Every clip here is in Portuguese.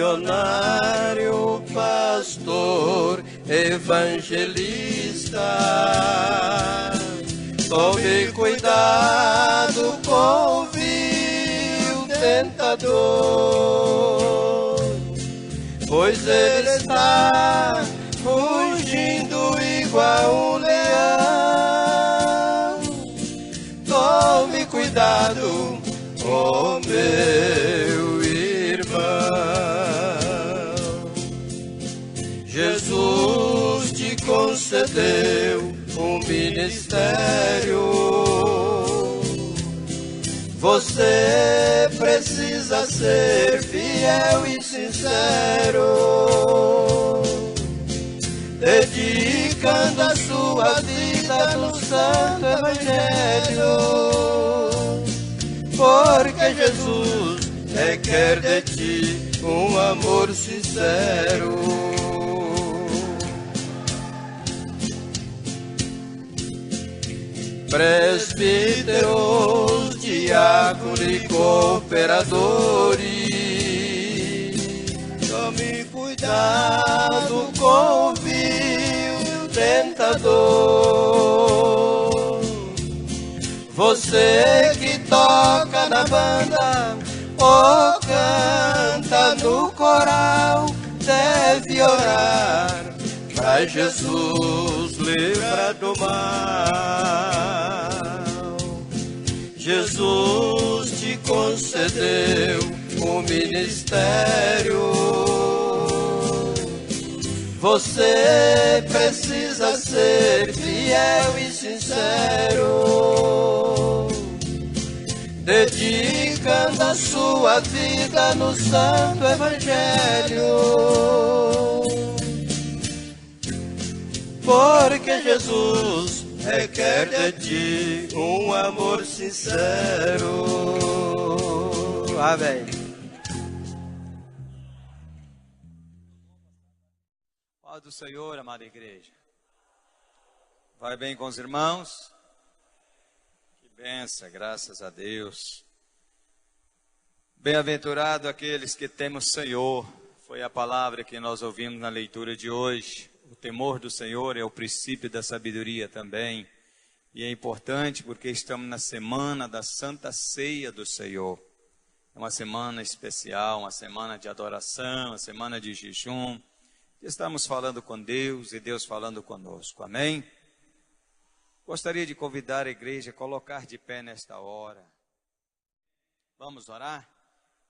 missionário, pastor, evangelista. Tome cuidado com o vil tentador, pois ele está fugindo igual um leão. Tome cuidado, oh meu irmão. Jesus te concedeu um ministério. Você precisa ser fiel e sincero, dedicando a sua vida no Santo Evangelho, porque Jesus requer de ti um amor sincero. Presbíteros, diáconos e cooperadores, tome cuidado com o vil tentador. Você que toca na banda ou canta no coral, deve orar pra Jesus livrar do mal. Jesus te concedeu um ministério. Você precisa ser fiel e sincero, dedicando a sua vida no Santo Evangelho, porque Jesus requer de ti um amor sincero. Amém. Paz do Senhor, amada igreja. Vai bem com os irmãos? Que bênção, graças a Deus. Bem-aventurado aqueles que temem o Senhor. Foi a palavra que nós ouvimos na leitura de hoje. O temor do Senhor é o princípio da sabedoria também. E é importante porque estamos na semana da Santa Ceia do Senhor. É uma semana especial, uma semana de adoração, uma semana de jejum. Estamos falando com Deus e Deus falando conosco. Amém? Gostaria de convidar a igreja a colocar de pé nesta hora. Vamos orar?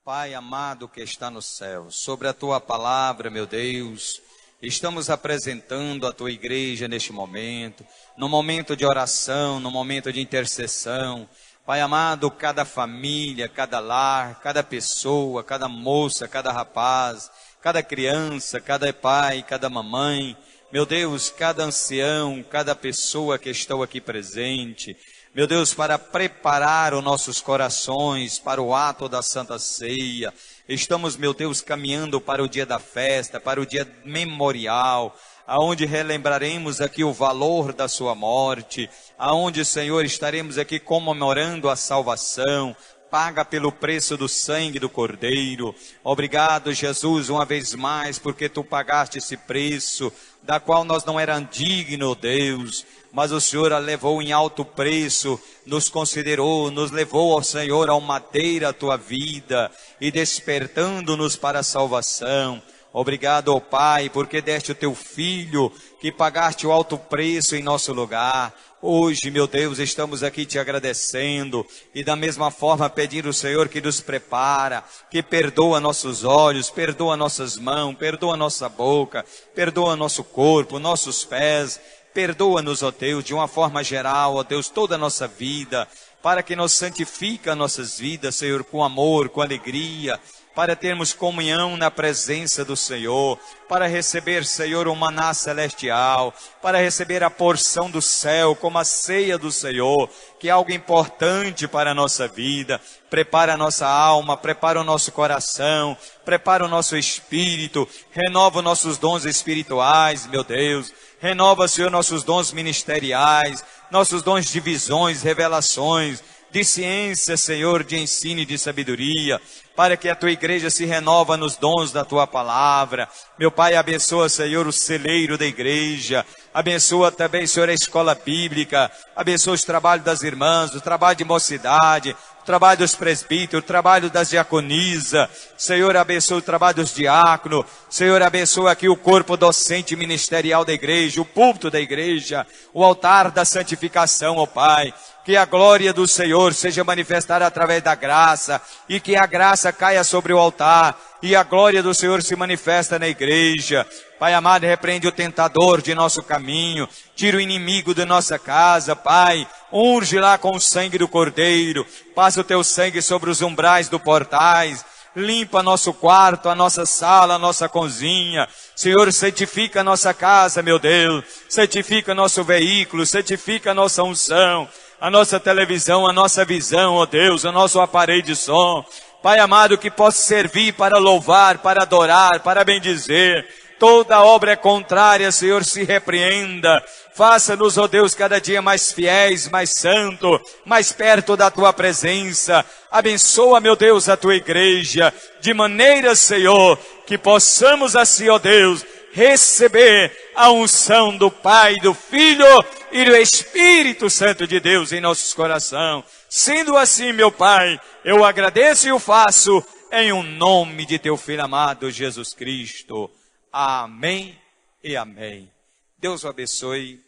Pai amado que está no céu, sobre a Tua palavra, meu Deus, estamos apresentando a Tua igreja neste momento, no momento de oração, no momento de intercessão. Pai amado, cada família, cada lar, cada pessoa, cada moça, cada rapaz, cada criança, cada pai, cada mamãe, meu Deus, cada ancião, cada pessoa que estão aqui presente, meu Deus, para preparar os nossos corações para o ato da Santa Ceia. Estamos, meu Deus, caminhando para o dia da festa, para o dia memorial, aonde relembraremos aqui o valor da sua morte, aonde, Senhor, estaremos aqui comemorando a salvação, paga pelo preço do sangue do Cordeiro. Obrigado, Jesus, uma vez mais, porque Tu pagaste esse preço, da qual nós não éramos dignos, Deus, mas o Senhor a levou em alto preço, nos considerou, nos levou ao Senhor ao madeira a Tua vida, e despertando-nos para a salvação. Obrigado, ó Pai, porque deste o Teu Filho, que pagaste o alto preço em nosso lugar. Hoje, meu Deus, estamos aqui Te agradecendo e da mesma forma pedindo ao Senhor que nos prepara, que perdoa nossos olhos, perdoa nossas mãos, perdoa nossa boca, perdoa nosso corpo, nossos pés, perdoa-nos, ó Deus, de uma forma geral, ó Deus, toda a nossa vida, para que nos santifique nossas vidas, Senhor, com amor, com alegria, para termos comunhão na presença do Senhor, para receber, Senhor, o maná celestial, para receber a porção do céu, como a ceia do Senhor, que é algo importante para a nossa vida. Prepara a nossa alma, prepara o nosso coração, prepara o nosso espírito, renova os nossos dons espirituais, meu Deus. Renova, Senhor, nossos dons ministeriais, nossos dons de visões, revelações. de ciência, Senhor, de ensino e de sabedoria, para que a tua igreja se renova nos dons da tua palavra. Meu Pai, abençoa, Senhor, o celeiro da igreja, abençoa também, Senhor, a escola bíblica, abençoa os trabalhos das irmãs, o trabalho de mocidade, o trabalho dos presbíteros, o trabalho das diaconisas. Senhor, abençoa o trabalho dos diáconos. Senhor, abençoa aqui o corpo docente ministerial da igreja, o púlpito da igreja, o altar da santificação, ó Pai. Que a glória do Senhor seja manifestada através da graça, e que a graça caia sobre o altar, e a glória do Senhor se manifesta na igreja. Pai amado, repreende o tentador de nosso caminho, tira o inimigo de nossa casa, Pai, unge lá com o sangue do Cordeiro, passa o teu sangue sobre os umbrais do portais, limpa nosso quarto, a nossa sala, a nossa cozinha. Senhor, santifica a nossa casa, meu Deus, santifica nosso veículo, santifica a nossa unção, a nossa televisão, a nossa visão, ó Deus, o nosso aparelho de som. Pai amado, que possa servir para louvar, para adorar, para bendizer. Toda obra contrária, Senhor, se repreenda. Faça-nos, ó Deus, cada dia mais fiéis, mais santo, mais perto da tua presença. Abençoa, meu Deus, a tua igreja, de maneira, Senhor, que possamos assim, ó Deus, receber a unção do Pai, do Filho e do Espírito Santo de Deus em nossos corações. Sendo assim, meu Pai, eu agradeço e o faço em o nome de teu Filho amado, Jesus Cristo. Amém e amém. Deus o abençoe.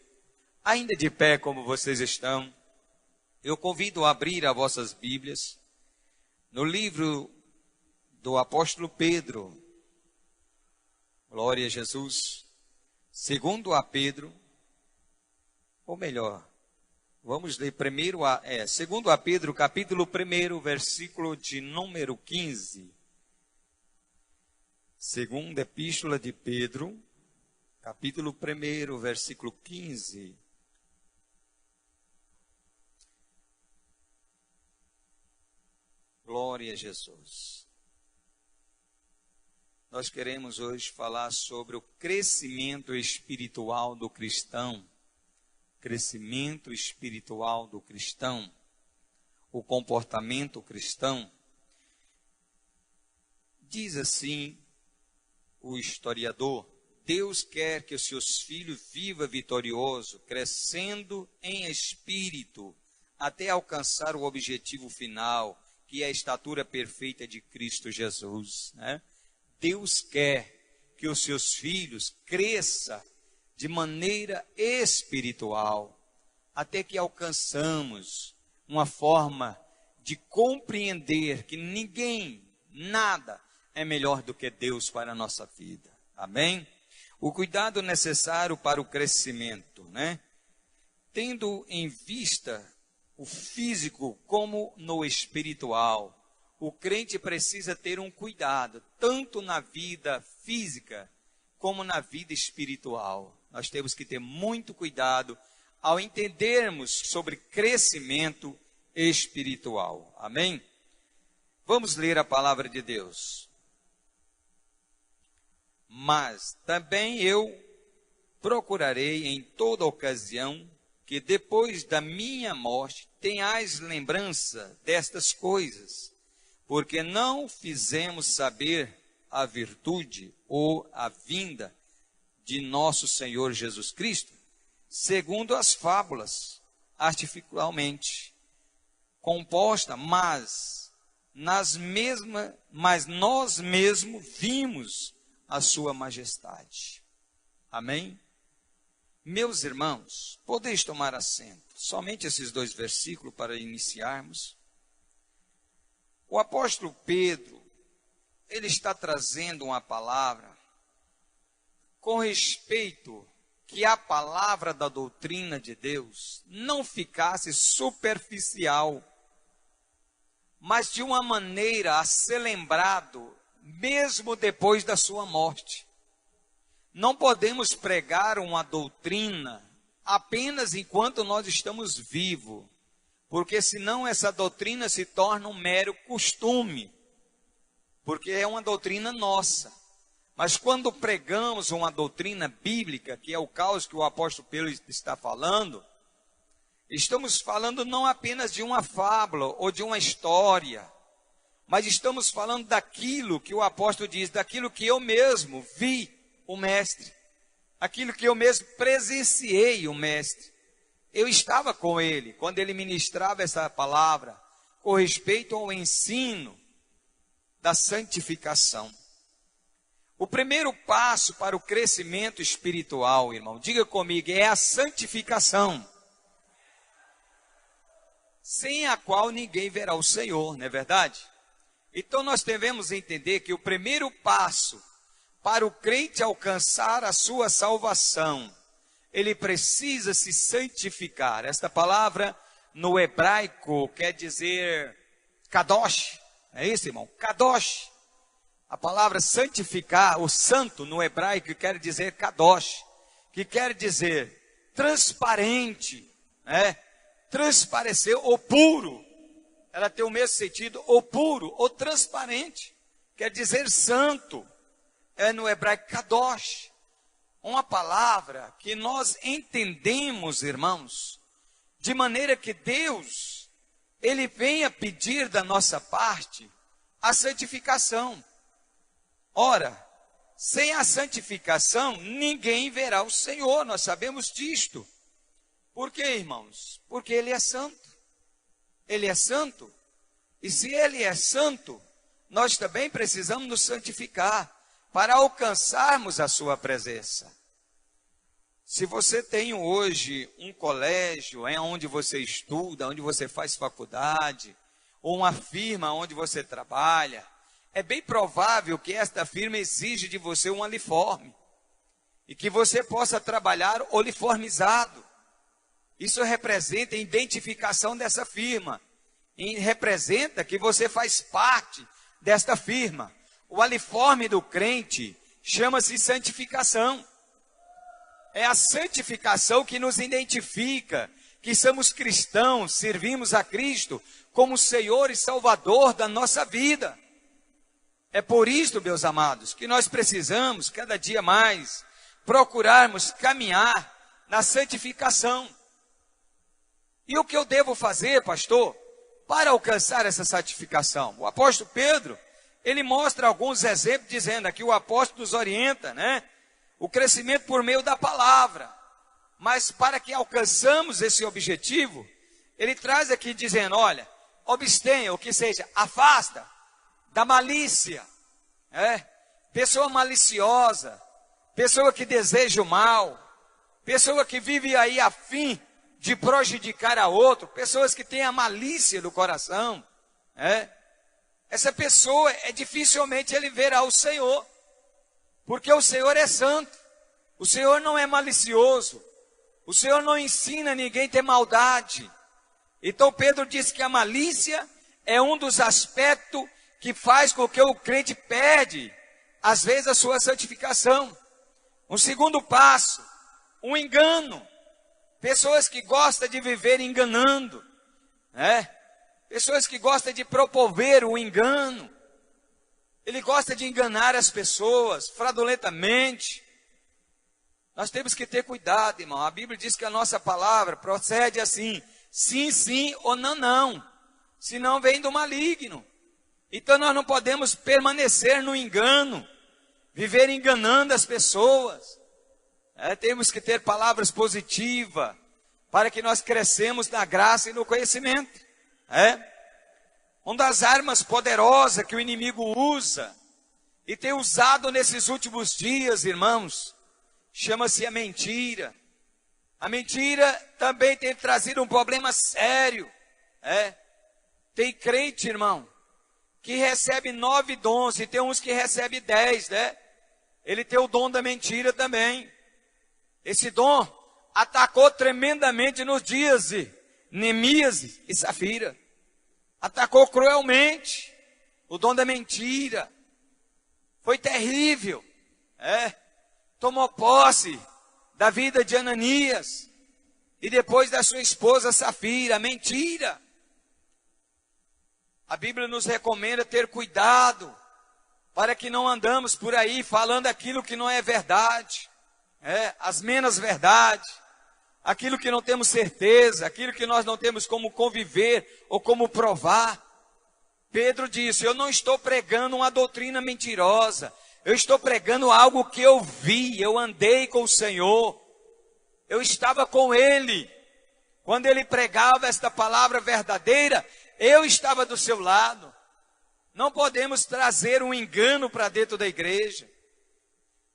Ainda de pé como vocês estão, eu convido a abrir as vossas Bíblias no livro do apóstolo Pedro. Glória a Jesus. Segundo a Pedro, ou melhor, vamos ler primeiro segundo a Pedro, capítulo 1, versículo de número 15. Segunda epístola de Pedro, capítulo 1, versículo 15. Glória a Jesus. Nós queremos hoje falar sobre o crescimento espiritual do cristão. Crescimento espiritual do cristão. O comportamento cristão. Diz assim o historiador: Deus quer que os seus filhos vivam vitorioso, crescendo em espírito, até alcançar o objetivo final, que é a estatura perfeita de Cristo Jesus, né? Deus quer que os seus filhos cresçam de maneira espiritual, até que alcançamos uma forma de compreender que ninguém, nada é melhor do que Deus para a nossa vida. Amém? O cuidado necessário para o crescimento, né? Tendo em vista o físico como no espiritual, o crente precisa ter um cuidado, tanto na vida física como na vida espiritual. Nós temos que ter muito cuidado ao entendermos sobre crescimento espiritual. Amém? Vamos ler a palavra de Deus. Mas também eu procurarei em toda ocasião que depois da minha morte tenhais lembrança destas coisas, porque não fizemos saber a virtude ou a vinda de nosso Senhor Jesus Cristo, segundo as fábulas, artificialmente composta, mas nós mesmos vimos a sua majestade. Amém? Meus irmãos, podeis tomar assento. Somente esses 2 versículos para iniciarmos. O apóstolo Pedro, ele está trazendo uma palavra com respeito que a palavra da doutrina de Deus não ficasse superficial, mas de uma maneira a ser lembrado mesmo depois da sua morte. Não podemos pregar uma doutrina apenas enquanto nós estamos vivos, porque senão essa doutrina se torna um mero costume, porque é uma doutrina nossa. Mas quando pregamos uma doutrina bíblica, que é o caso que o apóstolo Pedro está falando, Estamos falando não apenas de uma fábula ou de uma história, mas estamos falando daquilo que o apóstolo diz, daquilo que eu mesmo vi o mestre, aquilo que eu mesmo presenciei o mestre. Eu estava com ele quando ele ministrava essa palavra com respeito ao ensino da santificação. O primeiro passo para o crescimento espiritual, irmão, diga comigo, é a santificação, sem a qual ninguém verá o Senhor, não é verdade? Então nós devemos entender que o primeiro passo para o crente alcançar a sua salvação, ele precisa se santificar. Esta palavra no hebraico quer dizer kadosh, é isso, irmão? Kadosh. A palavra santificar, o santo no hebraico quer dizer kadosh, que quer dizer transparente, transparecer ou puro. Ela tem o mesmo sentido, ou puro, ou transparente, quer dizer santo, é no hebraico kadosh, uma palavra que nós entendemos, irmãos, de maneira que Deus, Ele venha pedir da nossa parte a santificação. Ora, sem a santificação, ninguém verá o Senhor, nós sabemos disto. Por quê, irmãos? Porque Ele é santo. Ele é santo, e se Ele é santo, nós também precisamos nos santificar para alcançarmos a sua presença. Se você tem hoje um colégio, onde você estuda, onde você faz faculdade, ou uma firma onde você trabalha, é bem provável que esta firma exige de você um uniforme, e que você possa trabalhar uniformizado. Isso representa a identificação dessa firma. E representa que você faz parte desta firma. O uniforme do crente chama-se santificação. É a santificação que nos identifica, que somos cristãos, servimos a Cristo como Senhor e Salvador da nossa vida. É por isso, meus amados, que nós precisamos, cada dia mais, procurarmos caminhar na santificação. E o que eu devo fazer, pastor, para alcançar essa santificação? O apóstolo Pedro, ele mostra alguns exemplos, dizendo aqui, o apóstolo nos orienta, o crescimento por meio da palavra. Mas para que alcançamos esse objetivo, ele traz aqui dizendo, olha, abstenha, ou que seja, afasta da malícia, pessoa maliciosa, pessoa que deseja o mal, pessoa que vive aí a fim de prejudicar a outro, pessoas que têm a malícia do coração, essa pessoa, dificilmente ele verá o Senhor, porque o Senhor é santo, o Senhor não é malicioso, o Senhor não ensina ninguém a ter maldade. Então Pedro diz que a malícia é um dos aspectos que faz com que o crente perde, às vezes, a sua santificação. Um segundo passo, o engano. Pessoas que gostam de viver enganando, pessoas que gostam de promover o engano. Ele gosta de enganar as pessoas fraudulentamente. Nós temos que ter cuidado, irmão. A Bíblia diz que a nossa palavra procede assim, sim, sim ou não, não. Senão vem do maligno. Então nós não podemos permanecer no engano, viver enganando as pessoas. Temos que ter palavras positivas, para que nós crescemos na graça e no conhecimento. Uma das armas poderosas que o inimigo usa, e tem usado nesses últimos dias, irmãos, chama-se a mentira. A mentira também tem trazido um problema sério. Tem crente, irmão, que recebe 9 dons, e tem uns que recebe 10, Ele tem o dom da mentira também. Esse dom atacou tremendamente nos dias de Neemias e Safira. Atacou cruelmente o dom da mentira. Foi terrível. Tomou posse da vida de Ananias e depois da sua esposa Safira. Mentira. A Bíblia nos recomenda ter cuidado para que não andamos por aí falando aquilo que não é verdade. As menos verdade, aquilo que não temos certeza, aquilo que nós não temos como conviver ou como provar. Pedro disse: eu não estou pregando uma doutrina mentirosa, eu estou pregando algo que eu vi, eu andei com o Senhor, eu estava com Ele. Quando Ele pregava esta palavra verdadeira, eu estava do seu lado. Não podemos trazer um engano para dentro da igreja.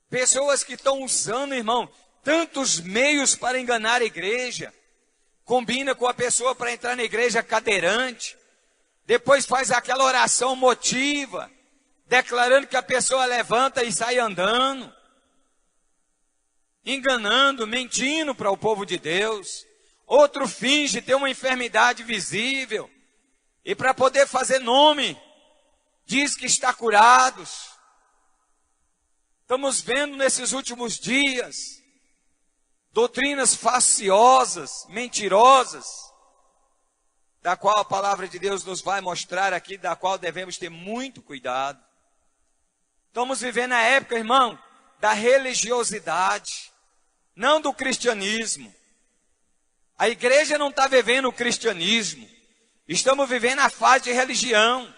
Pessoas que estão usando, irmão, tantos meios para enganar a igreja. Combina com a pessoa para entrar na igreja cadeirante. Depois faz aquela oração motiva, declarando que a pessoa levanta e sai andando. Enganando, mentindo para o povo de Deus. Outro finge ter uma enfermidade visível. E para poder fazer nome, diz que está curado. Estamos vendo nesses últimos dias doutrinas faciosas, mentirosas, da qual a palavra de Deus nos vai mostrar aqui, da qual devemos ter muito cuidado. Estamos vivendo a época, irmão, da religiosidade, não do cristianismo. A igreja não está vivendo o cristianismo, estamos vivendo a fase de religião.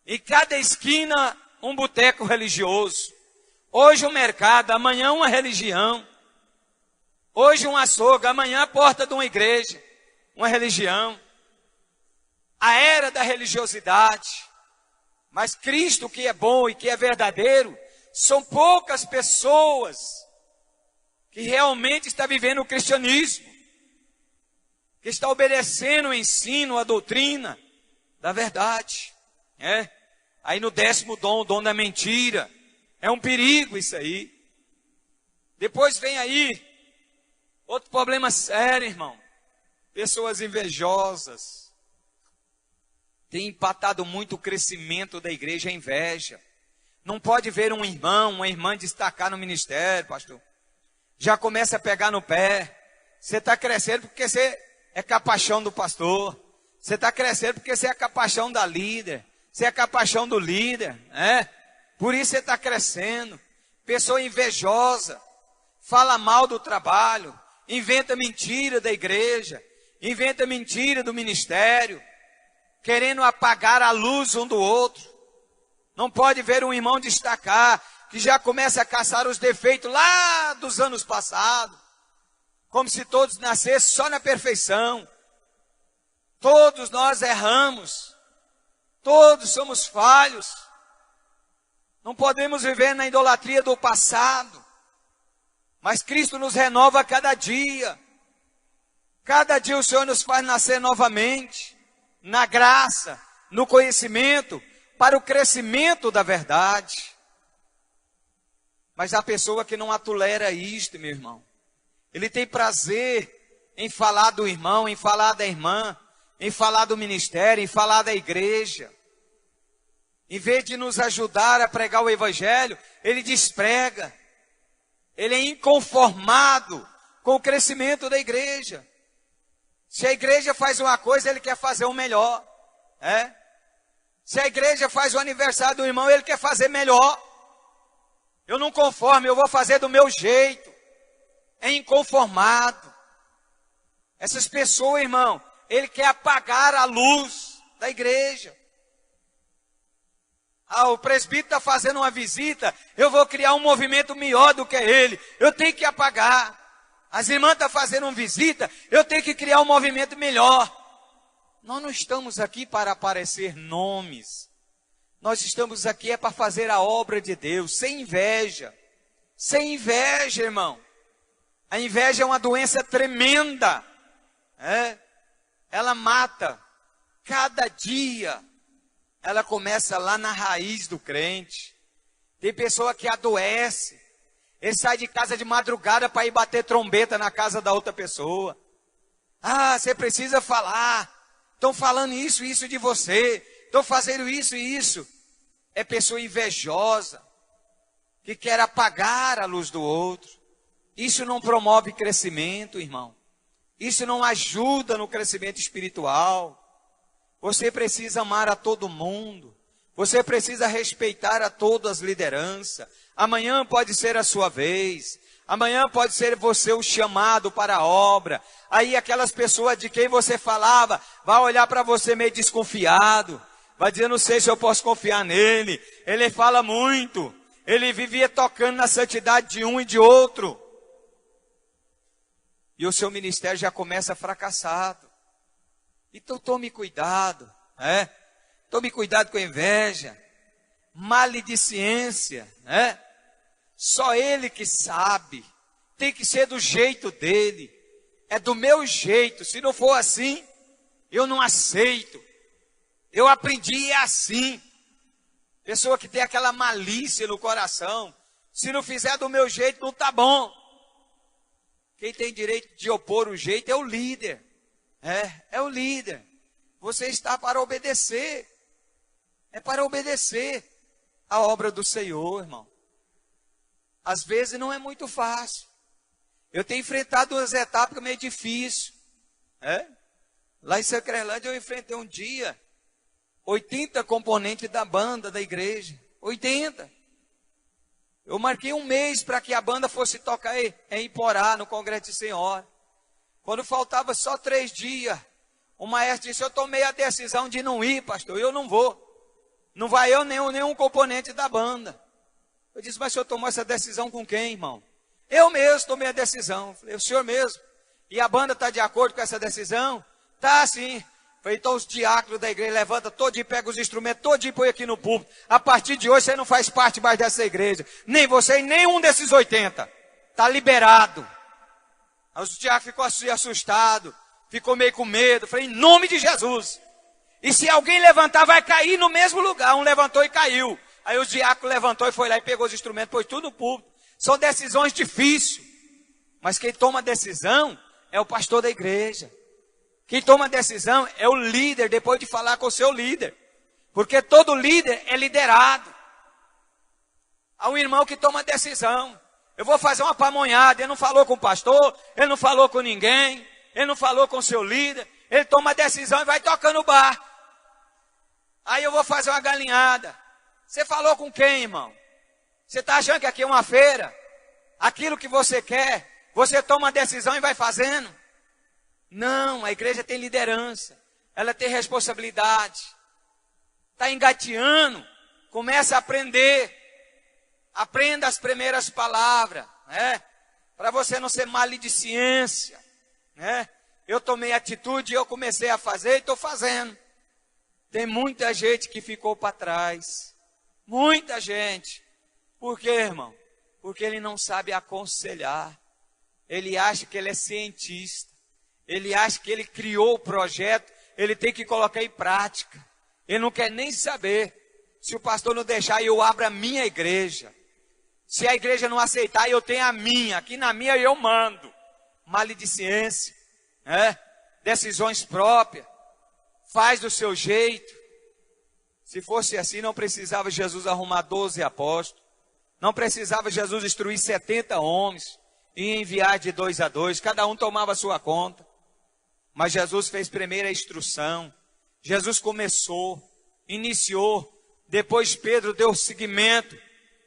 Em cada esquina, um boteco religioso. Hoje um mercado, amanhã uma religião. Hoje um açougue, amanhã a porta de uma igreja, uma religião. A era da religiosidade. Mas Cristo, que é bom e que é verdadeiro, são poucas pessoas que realmente estão vivendo o cristianismo, que estão obedecendo o ensino, a doutrina da verdade. Aí no 10º dom, o dom da mentira. É um perigo isso aí. Depois vem aí outro problema sério, irmão. Pessoas invejosas. Tem empatado muito o crescimento da igreja, a inveja. Não pode ver um irmão, uma irmã destacar no ministério, pastor. Já começa a pegar no pé. Você está crescendo porque você é capachão do pastor. Você está crescendo porque você é capachão da líder. Você é capachão do líder, Por isso você está crescendo. Pessoa invejosa, fala mal do trabalho, inventa mentira da igreja, inventa mentira do ministério, querendo apagar a luz um do outro. Não pode ver um irmão destacar, que já começa a caçar os defeitos lá dos anos passados, como se todos nascessem só na perfeição. Todos nós erramos. Todos somos falhos. Não podemos viver na idolatria do passado. Mas Cristo nos renova a cada dia. Cada dia o Senhor nos faz nascer novamente. Na graça, no conhecimento, para o crescimento da verdade. Mas a pessoa que não atolera isto, meu irmão. Ele tem prazer em falar do irmão, em falar da irmã, em falar do ministério, em falar da igreja. Em vez de nos ajudar a pregar o evangelho, ele desprega. Ele é inconformado com o crescimento da igreja. Se a igreja faz uma coisa, ele quer fazer o melhor. Se a igreja faz o aniversário do irmão, ele quer fazer melhor. Eu não conformo, eu vou fazer do meu jeito. É inconformado. Essas pessoas, irmão, ele quer apagar a luz da igreja. O presbítero está fazendo uma visita, eu vou criar um movimento melhor do que ele. Eu tenho que apagar. As irmãs estão fazendo uma visita, eu tenho que criar um movimento melhor. Nós não estamos aqui para aparecer nomes. Nós estamos aqui para fazer a obra de Deus, sem inveja. Sem inveja, irmão. A inveja é uma doença tremenda. Ela mata. Cada dia ela começa lá na raiz do crente. Tem pessoa que adoece. Ele sai de casa de madrugada para ir bater trombeta na casa da outra pessoa. Você precisa falar. Estão falando isso e isso de você. Estão fazendo isso e isso. É pessoa invejosa, que quer apagar a luz do outro. Isso não promove crescimento, irmão. Isso não ajuda no crescimento espiritual. Você precisa amar a todo mundo. Você precisa respeitar a todas as lideranças. Amanhã pode ser a sua vez. Amanhã pode ser você o chamado para a obra. Aí aquelas pessoas de quem você falava, vai olhar para você meio desconfiado. Vai dizer, não sei se eu posso confiar nele. Ele fala muito. Ele vivia tocando na santidade de um e de outro. E o seu ministério já começa fracassado. Então tome cuidado, né? Tome cuidado com a inveja, maledicência, né? Só ele que sabe. Tem que ser do jeito dele. É do meu jeito. Se não for assim, eu não aceito. Eu aprendi é assim. Pessoa que tem aquela malícia no coração. Se não fizer do meu jeito, não tá bom. Quem tem direito de opor o jeito é o líder. É o líder. Você está para obedecer. É para obedecer a obra do Senhor, irmão. Às vezes não é muito fácil. Eu tenho enfrentado umas etapas meio difíceis. Lá em Sacrelândia eu enfrentei um dia 80 componentes da banda da igreja. 80. Eu marquei um mês para que a banda fosse tocar em Iporá, no Congresso de Senhora. Quando faltava só 3 dias, o maestro disse, eu tomei a decisão de não ir, pastor, eu não vou. Não vai eu, nenhum componente da banda. Eu disse, mas o senhor tomou essa decisão com quem, irmão? Eu mesmo tomei a decisão. Falei, o senhor mesmo? E a banda está de acordo com essa decisão? Tá sim. Falei, então os diáconos da igreja levanta todinho, pega os instrumentos, todinho põe aqui no púlpito. A partir de hoje você não faz parte mais dessa igreja. Nem você e nenhum desses 80. Está liberado. Aí os diáconos ficou assim assustado, ficou meio com medo. Falei, em nome de Jesus. E se alguém levantar, vai cair no mesmo lugar. Um levantou e caiu. Aí o diácono levantou e foi lá e pegou os instrumentos, pôs tudo no púlpito. São decisões difíceis. Mas quem toma decisão é o pastor da igreja. Quem toma decisão é o líder, depois de falar com o seu líder. Porque todo líder é liderado. Há um irmão que toma decisão. Eu vou fazer uma pamonhada. Ele não falou com o pastor, ele não falou com ninguém, ele não falou com o seu líder. Ele toma decisão e vai tocando o bar. Aí eu vou fazer uma galinhada. Você falou com quem, irmão? Você está achando que aqui é uma feira? Aquilo que você quer, você toma a decisão e vai fazendo? Não, a igreja tem liderança. Ela tem responsabilidade. Está engateando, começa a aprender. Aprenda as primeiras palavras, né? Para você não ser maledicência, né? Eu tomei atitude e eu comecei a fazer e estou fazendo. Tem muita gente que ficou para trás. Muita gente. Por quê, irmão? Porque ele não sabe aconselhar. Ele acha que ele é cientista. Ele acha que ele criou o projeto, ele tem que colocar em prática. Ele não quer nem saber. Se o pastor não deixar, eu abro a minha igreja. Se a igreja não aceitar, eu tenho a minha. Aqui na minha eu mando. Maledicência, né? Decisões próprias. Faz do seu jeito. Se fosse assim, não precisava Jesus arrumar 12 apóstolos. Não precisava Jesus instruir 70 homens e enviar de 2 a 2. Cada um tomava a sua conta. Mas Jesus fez primeiro a instrução. Jesus começou, iniciou. Depois Pedro deu seguimento.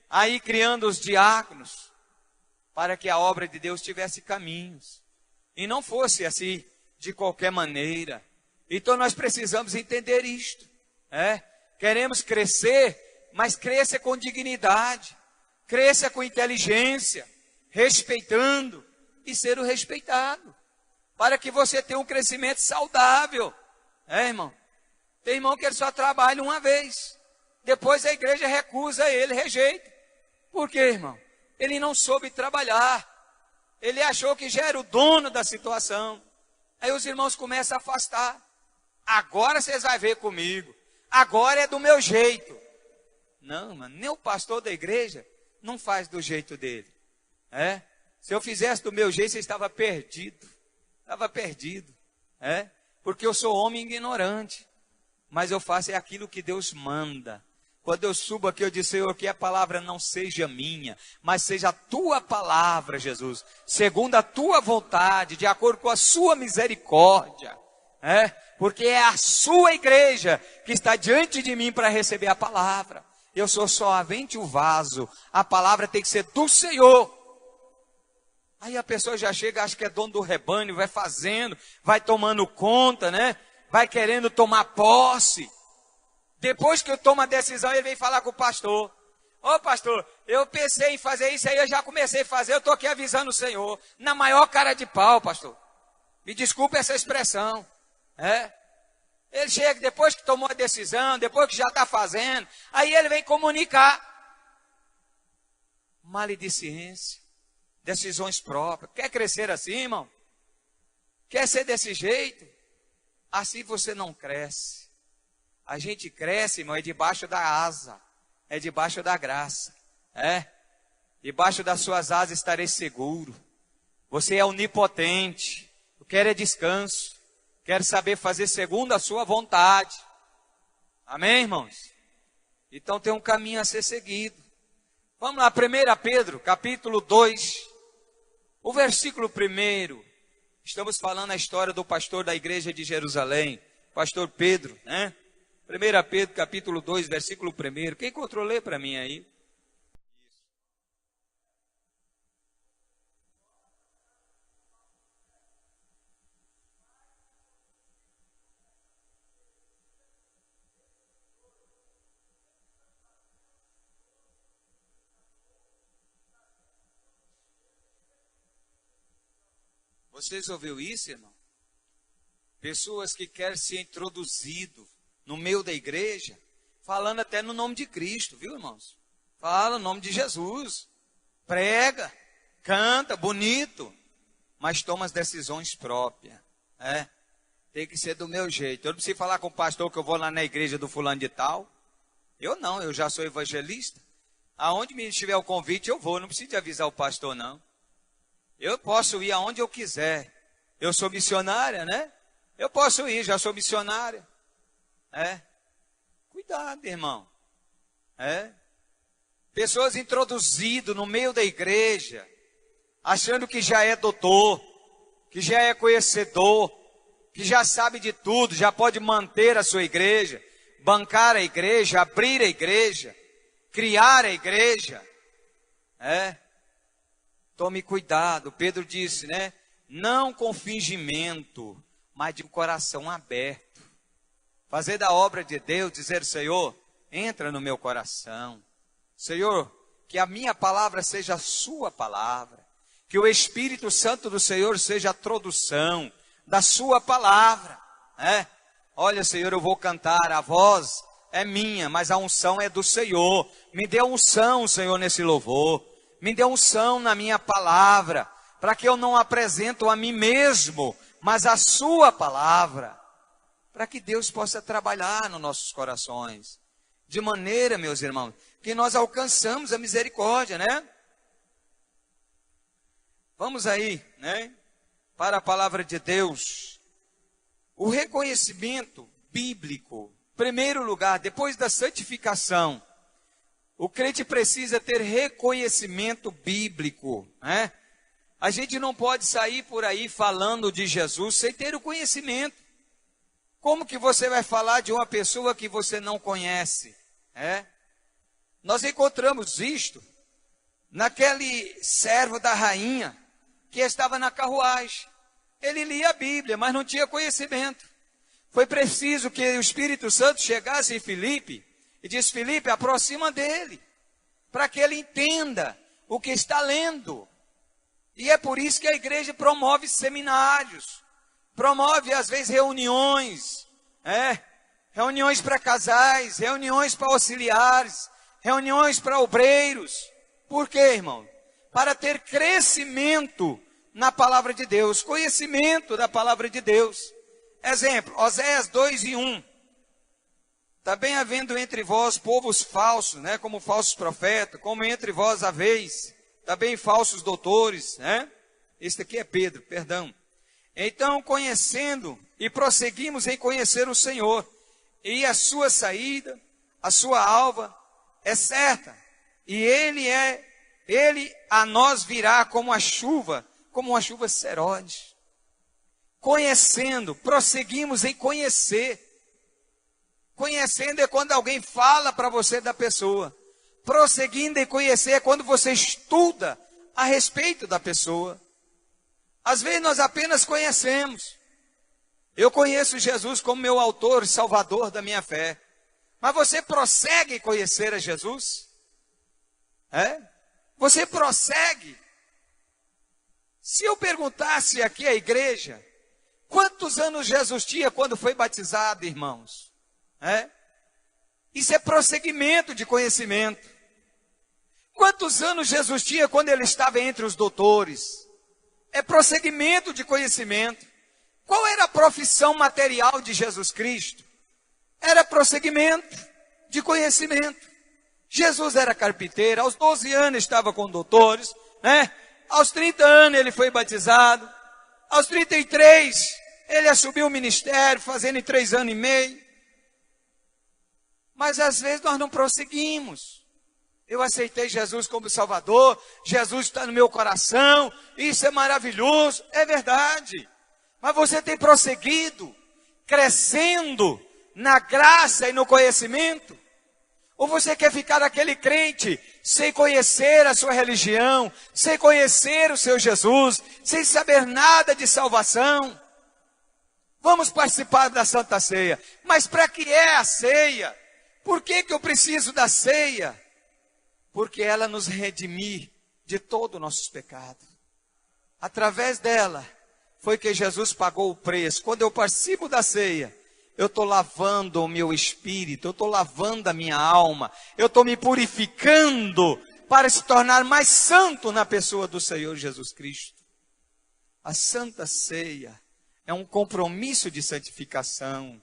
Aí criando os diáconos. Para que a obra de Deus tivesse caminhos. E não fosse assim, de qualquer maneira. Então nós precisamos entender isto. Queremos crescer, mas cresça com dignidade. Cresça com inteligência. Respeitando e ser o respeitado. Para que você tenha um crescimento saudável. Irmão? Tem irmão que ele só trabalha uma vez. Depois a igreja recusa ele, rejeita. Por quê, irmão? Ele não soube trabalhar. Ele achou que já era o dono da situação. Aí os irmãos começam a afastar. Agora vocês vão ver comigo. Agora é do meu jeito. Não, mano, nem o pastor da igreja não faz do jeito dele. Se eu fizesse do meu jeito, você estava perdido. Estava perdido. Porque eu sou homem ignorante. Mas eu faço aquilo que Deus manda. Quando eu subo aqui, eu disse, Senhor, que a palavra não seja minha, mas seja a tua palavra, Jesus, segundo a tua vontade, de acordo com a sua misericórdia. Porque é a sua igreja que está diante de mim para receber a palavra. Eu sou somente o vaso. A palavra tem que ser do Senhor. Aí a pessoa já chega, acha que é dono do rebanho, vai fazendo, vai tomando conta, né? Vai querendo tomar posse. Depois que eu tomo a decisão, ele vem falar com o pastor. Ô pastor, eu pensei em fazer isso aí, eu já comecei a fazer, eu estou aqui avisando o Senhor. Na maior cara de pau, pastor. Me desculpe essa expressão. Ele chega depois que tomou a decisão, depois que já está fazendo, aí ele vem comunicar. Maledicência, decisões próprias. Quer crescer assim, irmão? Quer ser desse jeito? Assim você não cresce. A gente cresce, irmão, é debaixo da asa, é debaixo da graça. Debaixo das suas asas estarei seguro. Você é onipotente. Eu quero é descanso. Quero saber fazer segundo a sua vontade. Amém, irmãos? Então tem um caminho a ser seguido. Vamos lá, 1 Pedro, capítulo 2, o versículo 1. Estamos falando a história do pastor da igreja de Jerusalém, pastor Pedro, né? 1 Pedro, capítulo 2, versículo 1. Quem encontrou, lê para mim aí. Vocês ouviram isso, irmão? Pessoas que querem ser introduzido no meio da igreja, falando até no nome de Cristo, viu, irmãos? Fala no nome de Jesus, prega, canta, bonito, mas toma as decisões próprias, Tem que ser do meu jeito. Eu não preciso falar com o pastor que eu vou lá na igreja do fulano de tal. Eu não, eu já sou evangelista. Aonde me tiver o convite eu vou, não preciso de avisar o pastor não. Eu posso ir aonde eu quiser. Eu sou missionária, né? Eu posso ir, já sou missionária. Cuidado, irmão. Pessoas introduzidas no meio da igreja, achando que já é doutor, que já é conhecedor, que já sabe de tudo, já pode manter a sua igreja, bancar a igreja, abrir a igreja, criar a igreja. Tome cuidado. Pedro disse, né? Não com fingimento, mas de coração aberto. Fazer da obra de Deus, dizer, Senhor, entra no meu coração. Senhor, que a minha palavra seja a sua palavra. Que o Espírito Santo do Senhor seja a tradução da sua palavra. Olha, Senhor, eu vou cantar, a voz é minha, mas a unção é do Senhor. Me dê unção, Senhor, nesse louvor. Me dê unção na minha palavra, para que eu não apresento a mim mesmo, mas a sua palavra, para que Deus possa trabalhar nos nossos corações, de maneira, meus irmãos, que nós alcançamos a misericórdia, né? Vamos aí, né? Para a palavra de Deus. O reconhecimento bíblico, primeiro lugar, depois da santificação, o crente precisa ter reconhecimento bíblico, né? A gente não pode sair por aí falando de Jesus sem ter o conhecimento. Como que você vai falar de uma pessoa que você não conhece? Nós encontramos isto naquele servo da rainha que estava na carruagem. Ele lia a Bíblia, mas não tinha conhecimento. Foi preciso que o Espírito Santo chegasse em Filipe e disse, Filipe, aproxima dele, para que ele entenda o que está lendo. E é por isso que a igreja promove seminários, promove às vezes reuniões, reuniões para casais, reuniões para auxiliares, reuniões para obreiros. Por quê, irmão? Para ter crescimento na palavra de Deus, conhecimento da palavra de Deus. Exemplo, Oséias 2:1. Também havendo entre vós povos falsos, né, como falsos profetas, como entre vós haveis também falsos doutores, né? Este aqui é Pedro, perdão. Então, conhecendo e prosseguimos em conhecer o Senhor, e a sua saída, a sua alva é certa, e ele a nós virá como uma chuva serode. Conhecendo, prosseguimos em conhecer. Conhecendo é quando alguém fala para você da pessoa. Prosseguindo em conhecer é quando você estuda a respeito da pessoa. Às vezes nós apenas conhecemos. Eu conheço Jesus como meu autor e salvador da minha fé. Mas você prossegue em conhecer a Jesus? Você prossegue? Se eu perguntasse aqui à igreja, quantos anos Jesus tinha quando foi batizado, irmãos? Isso é prosseguimento de conhecimento. Quantos anos Jesus tinha quando ele estava entre os doutores? É prosseguimento de conhecimento. Qual era a profissão material de Jesus Cristo? Era prosseguimento de conhecimento. Jesus era carpinteiro, aos 12 anos estava com doutores, Aos 30 anos ele foi batizado, aos 33 ele assumiu o ministério, fazendo em 3 anos e meio. Mas às vezes nós não prosseguimos. Eu aceitei Jesus como Salvador, Jesus está no meu coração, isso é maravilhoso, é verdade. Mas você tem prosseguido, crescendo na graça e no conhecimento? Ou você quer ficar aquele crente sem conhecer a sua religião, sem conhecer o seu Jesus, sem saber nada de salvação? Vamos participar da Santa Ceia. Mas para que é a ceia? Por que eu preciso da ceia? Porque ela nos redimir de todo o nosso pecado. Através dela foi que Jesus pagou o preço. Quando eu participo da ceia, eu estou lavando o meu espírito, eu estou lavando a minha alma, eu estou me purificando para se tornar mais santo na pessoa do Senhor Jesus Cristo. A Santa Ceia é um compromisso de santificação,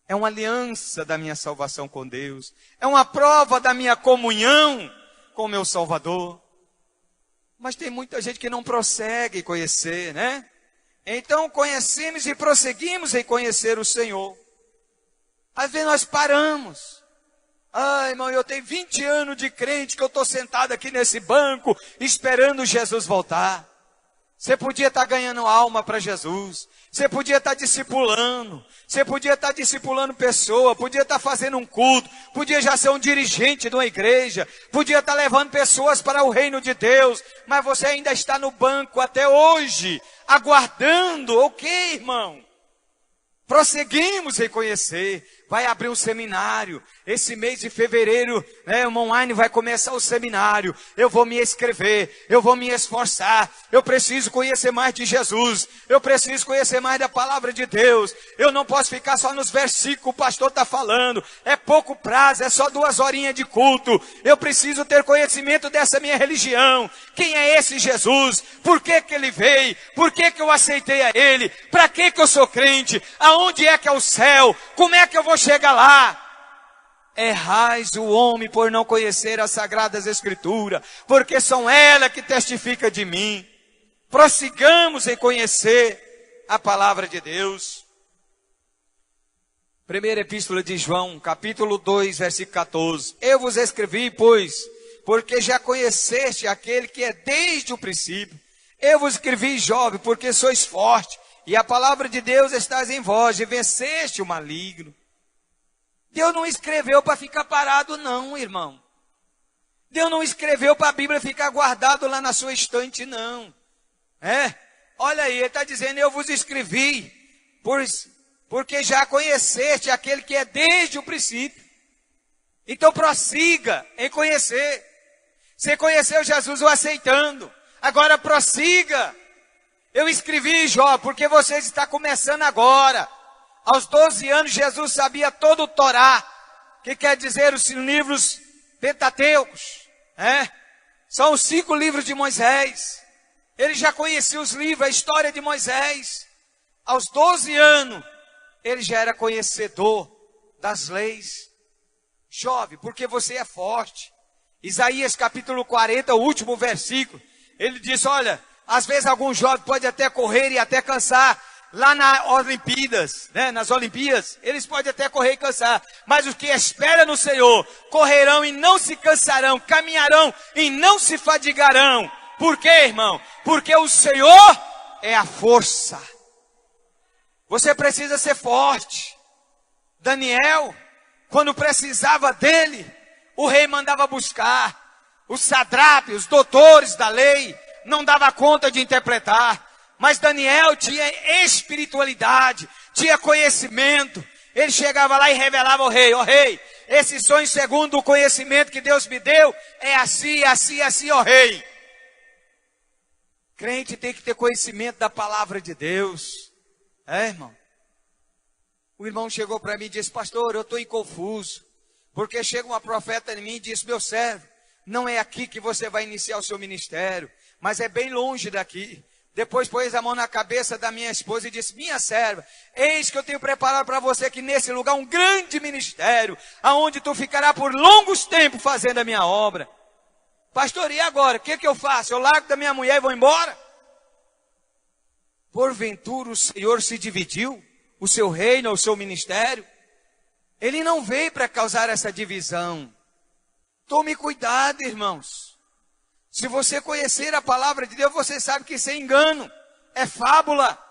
é uma aliança da minha salvação com Deus, é uma prova da minha comunhão com o meu Salvador. Mas tem muita gente que não prossegue conhecer, Então conhecemos e prosseguimos em conhecer o Senhor. Às vezes nós paramos. Irmão, eu tenho 20 anos de crente que eu estou sentado aqui nesse banco esperando Jesus voltar. Você podia estar ganhando alma para Jesus. Você podia estar discipulando. Você podia estar discipulando pessoa. Podia estar fazendo um culto. Podia já ser um dirigente de uma igreja. Podia estar levando pessoas para o reino de Deus. Mas você ainda está no banco até hoje, aguardando. Ok, irmão? Prosseguimos em conhecer. Vai abrir um seminário. Esse mês de fevereiro, o online vai começar o seminário. Eu vou me inscrever. Eu vou me esforçar. Eu preciso conhecer mais de Jesus. Eu preciso conhecer mais da palavra de Deus. Eu não posso ficar só nos versículos que o pastor está falando. É pouco prazo, é só 2 horinhas de culto. Eu preciso ter conhecimento dessa minha religião. Quem é esse Jesus? Por que ele veio? Por que eu aceitei a ele? Para que eu sou crente? Aonde é que é o céu? Como é que eu vou chegar lá? Errais o homem por não conhecer as sagradas escrituras, porque são elas que testificam de mim. Prossigamos em conhecer a palavra de Deus. Primeira epístola de João, capítulo 2, versículo 14. Eu vos escrevi, pois, porque já conheceste aquele que é desde o princípio. Eu vos escrevi, jovem, porque sois forte, e a palavra de Deus está em vós, e venceste o maligno. Deus não escreveu para ficar parado não, irmão. Deus não escreveu para a Bíblia ficar guardado lá na sua estante, não. Olha aí, ele está dizendo, eu vos escrevi, porque já conheceste aquele que é desde o princípio. Então prossiga em conhecer. Você conheceu Jesus o aceitando. Agora prossiga. Eu escrevi, Jó, porque você está começando agora. Aos 12 anos, Jesus sabia todo o Torá, que quer dizer os livros pentateucos. São os 5 livros de Moisés. Ele já conhecia os livros, a história de Moisés. Aos 12 anos, ele já era conhecedor das leis. Jovem, porque você é forte. Isaías capítulo 40, o último versículo. Ele diz, olha, às vezes algum jovem pode até correr e até cansar. Lá nas Olimpíadas, eles podem até correr e cansar. Mas os que esperam no Senhor, correrão e não se cansarão, caminharão e não se fadigarão. Por quê, irmão? Porque o Senhor é a força. Você precisa ser forte. Daniel, quando precisava dele, o rei mandava buscar. Os sadrapes, os doutores da lei, não dava conta de interpretar. Mas Daniel tinha espiritualidade, tinha conhecimento. Ele chegava lá e revelava ao rei: ó rei, esse sonho, segundo o conhecimento que Deus me deu, é assim, assim, assim, ó rei. Crente tem que ter conhecimento da palavra de Deus. Irmão? O irmão chegou para mim e disse: pastor, eu estou confuso. Porque chega uma profeta em mim e diz: meu servo, não é aqui que você vai iniciar o seu ministério, mas é bem longe daqui. Depois pôs a mão na cabeça da minha esposa e disse: minha serva, eis que eu tenho preparado para você aqui nesse lugar um grande ministério, aonde tu ficará por longos tempos fazendo a minha obra. Pastor, e agora? O que eu faço? Eu largo da minha mulher e vou embora? Porventura o Senhor se dividiu? O seu reino, o seu ministério? Ele não veio para causar essa divisão. Tome cuidado, irmãos. Se você conhecer a palavra de Deus, você sabe que isso é engano, é fábula.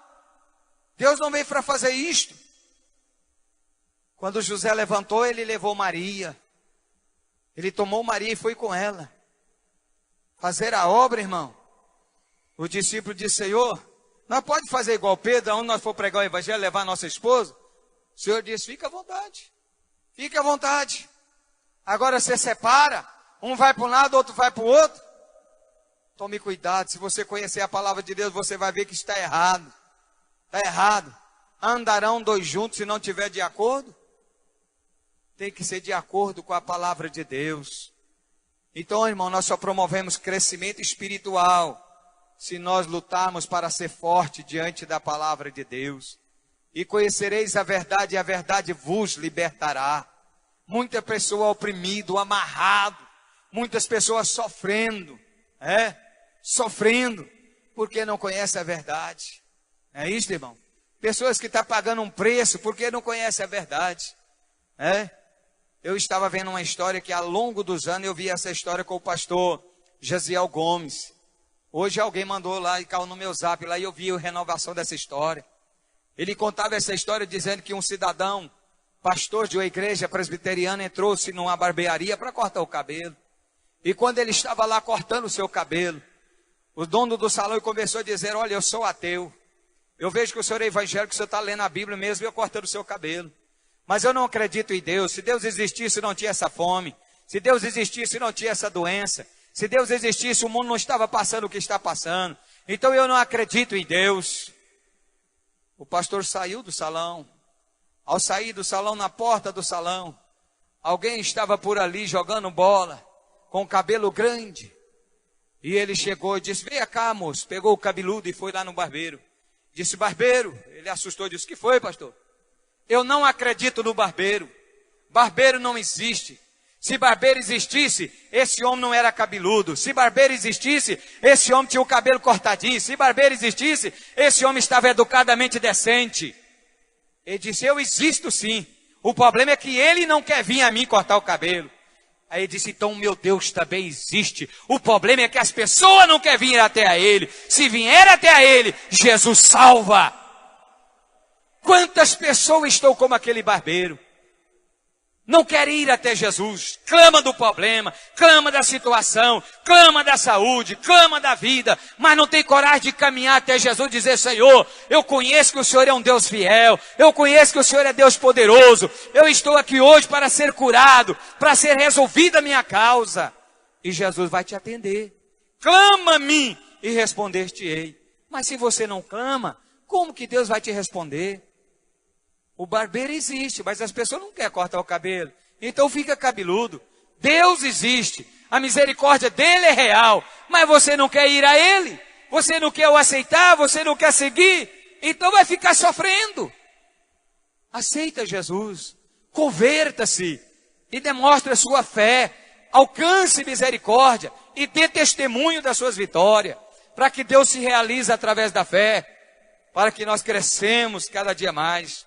Deus não veio para fazer isto. Quando José levantou, ele levou Maria. Ele tomou Maria e foi com ela fazer a obra, irmão. O discípulo disse: Senhor, nós pode fazer igual Pedro, onde nós for pregar o evangelho, levar a nossa esposa? O Senhor disse: fica à vontade. Fique à vontade. Agora você separa, um vai para um lado, outro vai para o outro. Tome cuidado, se você conhecer a palavra de Deus, você vai ver que está errado. Está errado. Andarão dois juntos se não tiver de acordo? Tem que ser de acordo com a palavra de Deus. Então, irmão, nós só promovemos crescimento espiritual se nós lutarmos para ser forte diante da palavra de Deus. E conhecereis a verdade, e a verdade vos libertará. Muita pessoa oprimido, amarrado, muitas pessoas sofrendo, sofrendo, porque não conhece a verdade. É isso, irmão? Pessoas que estão pagando um preço porque não conhecem a verdade. Eu estava vendo uma história que ao longo dos anos eu vi essa história com o pastor Jaziel Gomes. Hoje alguém mandou lá e caiu no meu zap lá e eu vi a renovação dessa história. Ele contava essa história dizendo que um cidadão, pastor de uma igreja presbiteriana, entrou-se numa barbearia para cortar o cabelo. E quando ele estava lá cortando o seu cabelo, o dono do salão começou a dizer: olha, eu sou ateu. Eu vejo que o senhor é evangélico, o senhor está lendo a Bíblia mesmo e eu cortando o seu cabelo. Mas eu não acredito em Deus. Se Deus existisse, não tinha essa fome. Se Deus existisse, não tinha essa doença. Se Deus existisse, o mundo não estava passando o que está passando. Então eu não acredito em Deus. O pastor saiu do salão. Ao sair do salão, na porta do salão, alguém estava por ali jogando bola, com o cabelo grande. E ele chegou e disse: venha cá, moço. Pegou o cabeludo e foi lá no barbeiro. Disse: barbeiro. Ele assustou e disse: o que foi, pastor? Eu não acredito no barbeiro. Barbeiro não existe. Se barbeiro existisse, esse homem não era cabeludo. Se barbeiro existisse, esse homem tinha o cabelo cortadinho. Se barbeiro existisse, esse homem estava educadamente decente. Ele disse: eu existo sim. O problema é que ele não quer vir a mim cortar o cabelo. Aí ele disse: então meu Deus também existe. O problema é que as pessoas não querem vir até a ele. Se vier até a ele, Jesus salva. Quantas pessoas estão como aquele barbeiro? Não querem ir até Jesus, clama do problema, clama da situação, clama da saúde, clama da vida, mas não tem coragem de caminhar até Jesus e dizer: Senhor, eu conheço que o Senhor é um Deus fiel, eu conheço que o Senhor é Deus poderoso, eu estou aqui hoje para ser curado, para ser resolvida a minha causa. E Jesus vai te atender. Clama a mim e responder-te-ei. Mas se você não clama, como que Deus vai te responder? O barbeiro existe, mas as pessoas não querem cortar o cabelo. Então fica cabeludo. Deus existe. A misericórdia dele é real. Mas você não quer ir a ele. Você não quer o aceitar. Você não quer seguir. Então vai ficar sofrendo. Aceita Jesus. Converta-se. E demonstre a sua fé. Alcance misericórdia. E dê testemunho das suas vitórias. Para que Deus se realize através da fé. Para que nós crescemos cada dia mais.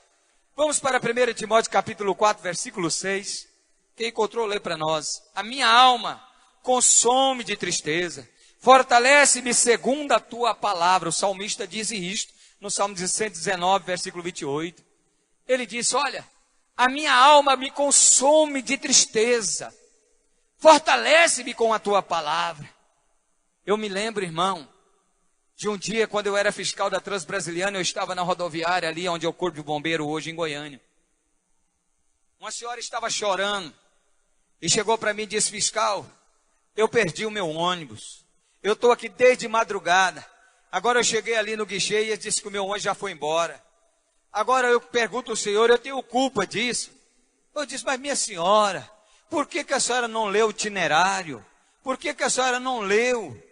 Vamos para 1 Timóteo capítulo 4, versículo 6. Quem encontrou, lê para nós. A minha alma consome de tristeza. Fortalece-me segundo a tua palavra. O salmista diz isto no Salmo 119, versículo 28. Ele disse: olha, a minha alma me consome de tristeza. Fortalece-me com a tua palavra. Eu me lembro, irmão, de um dia, quando eu era fiscal da Transbrasiliana, eu estava na rodoviária ali onde é o Corpo de Bombeiro hoje, em Goiânia. Uma senhora estava chorando e chegou para mim e disse: fiscal, eu perdi o meu ônibus. Eu estou aqui desde madrugada. Agora eu cheguei ali no guichê e ele disse que o meu ônibus já foi embora. Agora eu pergunto ao senhor, eu tenho culpa disso? Eu disse: mas minha senhora, por que a senhora não leu o itinerário? Por que a senhora não leu?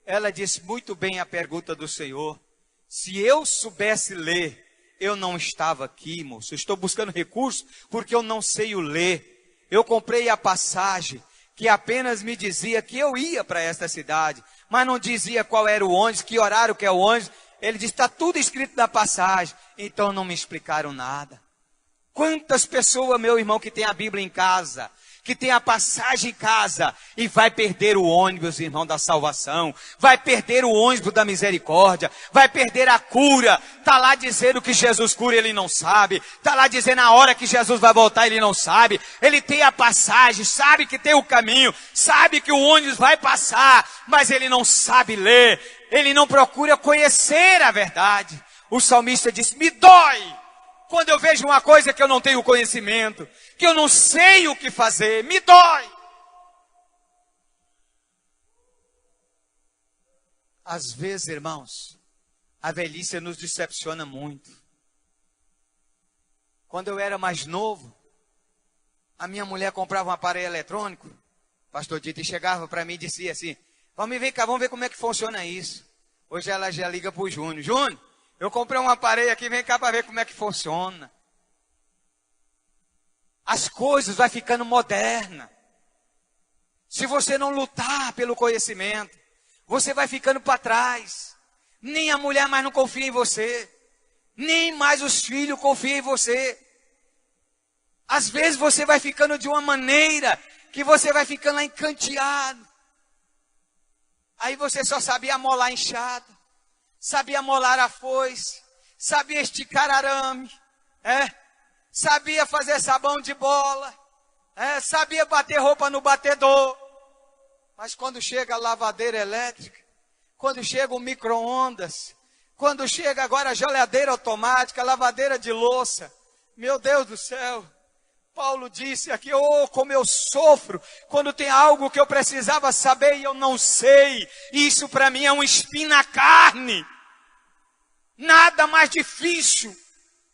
Ela disse: muito bem a pergunta do senhor. Se eu soubesse ler, eu não estava aqui, moço. Eu estou buscando recurso porque eu não sei o ler. Eu comprei a passagem que apenas me dizia que eu ia para esta cidade, mas não dizia qual era o ônibus, que horário que é o ônibus. Ele disse: está tudo escrito na passagem. Então não me explicaram nada. Quantas pessoas, meu irmão, que tem a Bíblia em casa, que tem a passagem em casa e vai perder o ônibus, irmão, da salvação, vai perder o ônibus da misericórdia, vai perder a cura. Está lá dizendo que Jesus cura, ele não sabe. Está lá dizendo a hora que Jesus vai voltar, ele não sabe. Ele tem a passagem, sabe que tem o caminho, sabe que o ônibus vai passar, mas ele não sabe ler, ele não procura conhecer a verdade. O salmista disse: me dói quando eu vejo uma coisa que eu não tenho conhecimento, que eu não sei o que fazer, me dói. Às vezes, irmãos, a velhice nos decepciona muito. Quando eu era mais novo, a minha mulher comprava um aparelho eletrônico, pastor Dito, e chegava para mim e dizia assim: vamos ver cá, vamos ver como é que funciona isso. Hoje ela já liga para o Júnior: Júnior, eu comprei um aparelho aqui, vem cá para ver como é que funciona. As coisas vão ficando modernas. Se você não lutar pelo conhecimento, você vai ficando para trás. Nem a mulher mais não confia em você. Nem mais os filhos confiam em você. Às vezes você vai ficando de uma maneira que você vai ficando lá encanteado. Aí você só sabia amolar enxada, sabia amolar a foice, sabia esticar arame, sabia fazer sabão de bola, sabia bater roupa no batedor. Mas quando chega a lavadeira elétrica, quando chega o micro-ondas, quando chega agora a geladeira automática, a lavadeira de louça, meu Deus do céu, Paulo disse aqui: oh, como eu sofro quando tem algo que eu precisava saber e eu não sei. Isso para mim é um espinho na carne. Nada mais difícil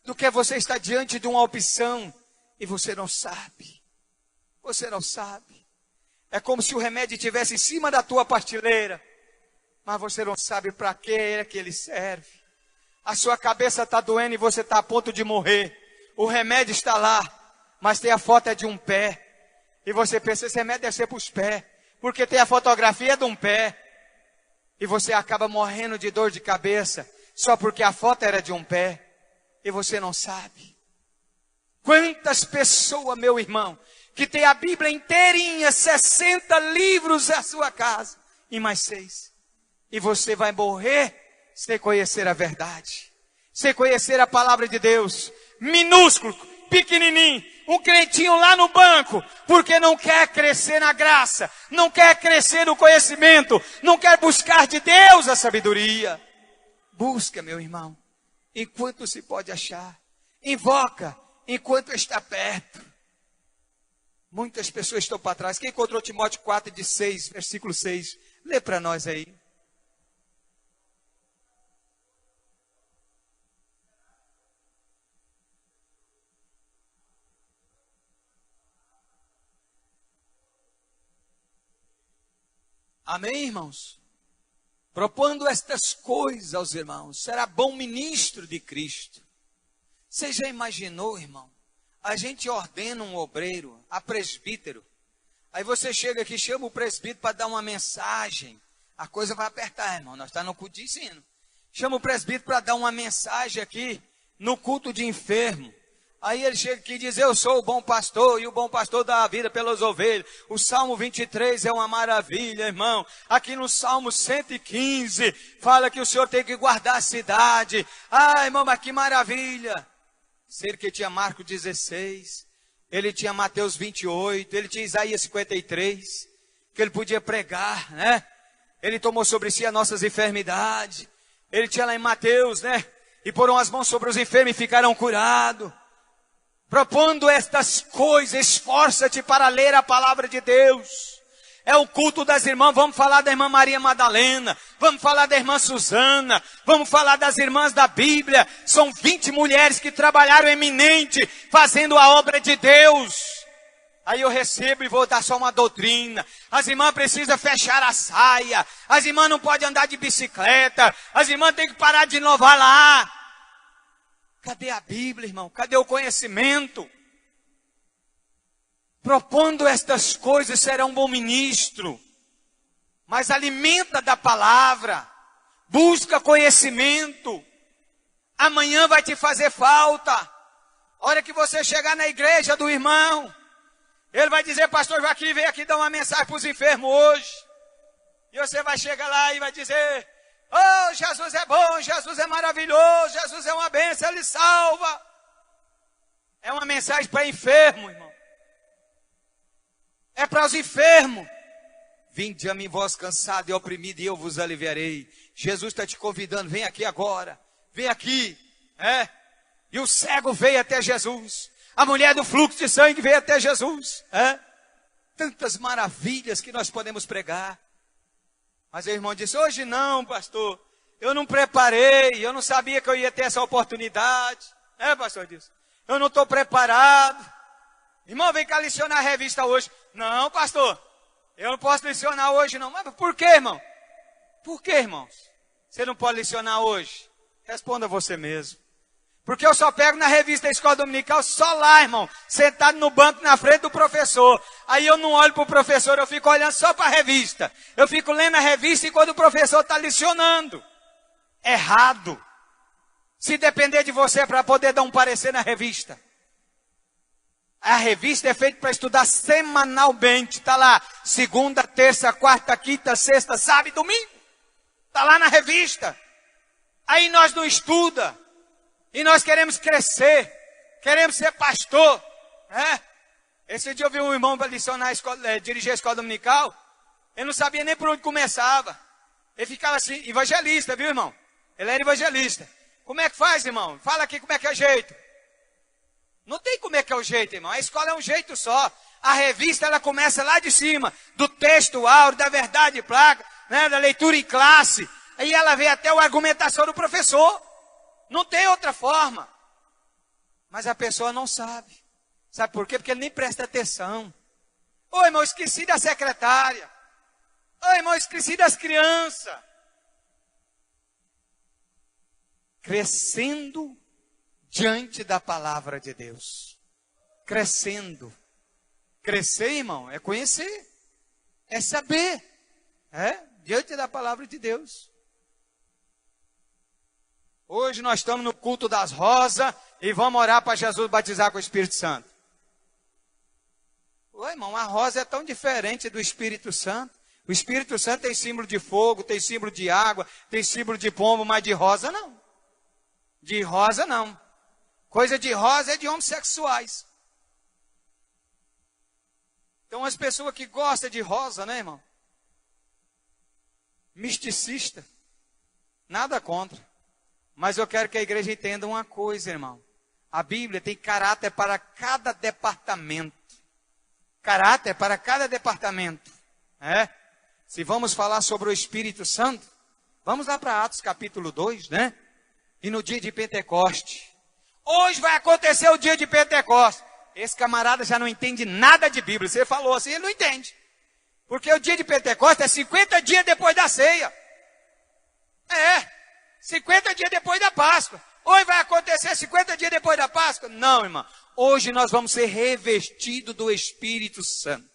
do que você estar diante de uma opção e você não sabe. Você não sabe. É como se o remédio estivesse em cima da tua prateleira, mas você não sabe para que é que ele serve. A sua cabeça está doendo e você está a ponto de morrer. O remédio está lá, mas tem a foto de um pé. E você pensa: esse remédio deve ser para os pés, porque tem a fotografia de um pé. E você acaba morrendo de dor de cabeça, só porque a foto era de um pé. E você não sabe. Quantas pessoas, meu irmão, que tem a Bíblia inteirinha, 60 livros na sua casa, e mais 6. E você vai morrer sem conhecer a verdade, sem conhecer a palavra de Deus. Minúsculo, pequenininho, um crentinho lá no banco, porque não quer crescer na graça, não quer crescer no conhecimento, não quer buscar de Deus a sabedoria. Busca, meu irmão, enquanto se pode achar. Invoca enquanto está perto. Muitas pessoas estão para trás. Quem encontrou Timóteo 4, de 6, versículo 6? Lê para nós aí. Amém, irmãos? Propondo estas coisas aos irmãos, será bom ministro de Cristo. Você já imaginou, irmão? A gente ordena um obreiro a presbítero. Aí você chega aqui, chama o presbítero para dar uma mensagem. A coisa vai apertar, irmão. Nós estamos no culto de ensino. Chama o presbítero para dar uma mensagem aqui no culto de enfermo. Aí ele chega aqui e diz: eu sou o bom pastor, e o bom pastor dá a vida pelas ovelhas. O Salmo 23 é uma maravilha, irmão. Aqui no Salmo 115, fala que o Senhor tem que guardar a cidade. Ah, irmão, mas que maravilha. Ser que tinha Marcos 16, ele tinha Mateus 28, ele tinha Isaías 53, que ele podia pregar, né? Ele tomou sobre si as nossas enfermidades. Ele tinha lá em Mateus, né? E porão as mãos sobre os enfermos e ficarão curados. Propondo estas coisas, esforça-te para ler a palavra de Deus. É o culto das irmãs, vamos falar da irmã Maria Madalena, vamos falar da irmã Susana, vamos falar das irmãs da Bíblia. São 20 mulheres que trabalharam eminente, fazendo a obra de Deus. Aí eu recebo e vou dar só uma doutrina. As irmãs precisam fechar a saia, as irmãs não podem andar de bicicleta, as irmãs têm que parar de inovar lá. Cadê a Bíblia, irmão? Cadê o conhecimento? Propondo estas coisas, será um bom ministro. Mas alimenta da palavra. Busca conhecimento. Amanhã vai te fazer falta. A hora que você chegar na igreja do irmão, ele vai dizer, pastor Joaquim, vem aqui dar uma mensagem para os enfermos hoje. E você vai chegar lá e vai dizer, oh, Jesus é bom, Jesus é maravilhoso, Jesus é uma bênção, Ele salva. É uma mensagem para enfermo, irmão. É para os enfermos. Vinde a mim, vós cansado e oprimido, e eu vos aliviarei. Jesus está te convidando, vem aqui agora. Vem aqui. E o cego veio até Jesus. A mulher do fluxo de sangue veio até Jesus. Tantas maravilhas que nós podemos pregar. Mas o irmão disse, hoje não, pastor. Eu não preparei, eu não sabia que eu ia ter essa oportunidade. Pastor disse, eu não estou preparado. Irmão, vem cá licionar a revista hoje. Não, pastor, eu não posso licionar hoje não. Mas por quê, irmão? Por quê, irmãos? Você não pode licionar hoje? Responda você mesmo. Porque eu só pego na revista da escola dominical, só lá, irmão, sentado no banco na frente do professor. Aí eu não olho para o professor, eu fico olhando só para a revista. Eu fico lendo a revista enquanto o professor está licionando. Errado. Se depender de você para poder dar um parecer na revista. A revista é feita para estudar semanalmente. Está lá, segunda, terça, quarta, quinta, sexta, sábado e domingo. Está lá na revista. Aí nós não estuda. E nós queremos crescer. Queremos ser pastor. Esse dia eu vi um irmão para licionar a escola, dirigir a escola dominical. Ele não sabia nem por onde começava. Ele ficava assim, evangelista, viu, irmão? Ele era evangelista. Como é que faz, irmão? Fala aqui como é que é o jeito. Não tem como é que é o jeito, irmão. A escola é um jeito só. A revista, ela começa lá de cima. Do texto áureo, da verdade placa, né, da leitura em classe. Aí ela vê até a argumentação do professor. Não tem outra forma. Mas a pessoa não sabe. Sabe por quê? Porque ele nem presta atenção. Ô, irmão, esqueci da secretária. Ô, irmão, esqueci das crianças. Crescendo diante da palavra de Deus. Crescendo. Crescer, irmão, é conhecer. É saber. Diante da palavra de Deus. Hoje nós estamos no culto das rosas e vamos orar para Jesus batizar com o Espírito Santo. Ô, irmão, a rosa é tão diferente do Espírito Santo. O Espírito Santo tem símbolo de fogo, tem símbolo de água, tem símbolo de pombo, mas de rosa não. De rosa não. Coisa de rosa é de homossexuais. Então as pessoas que gostam de rosa, né, irmão? Misticista. Nada contra. Mas eu quero que a igreja entenda uma coisa, irmão. A Bíblia tem caráter para cada departamento. Caráter para cada departamento. Se vamos falar sobre o Espírito Santo, vamos lá para Atos capítulo 2, né? E no dia de Pentecoste. Hoje vai acontecer o dia de Pentecostes. Esse camarada já não entende nada de Bíblia. Você falou assim, ele não entende. Porque o dia de Pentecostes é 50 dias depois da ceia. 50 dias depois da Páscoa. Hoje vai acontecer 50 dias depois da Páscoa? Não, irmão. Hoje nós vamos ser revestidos do Espírito Santo.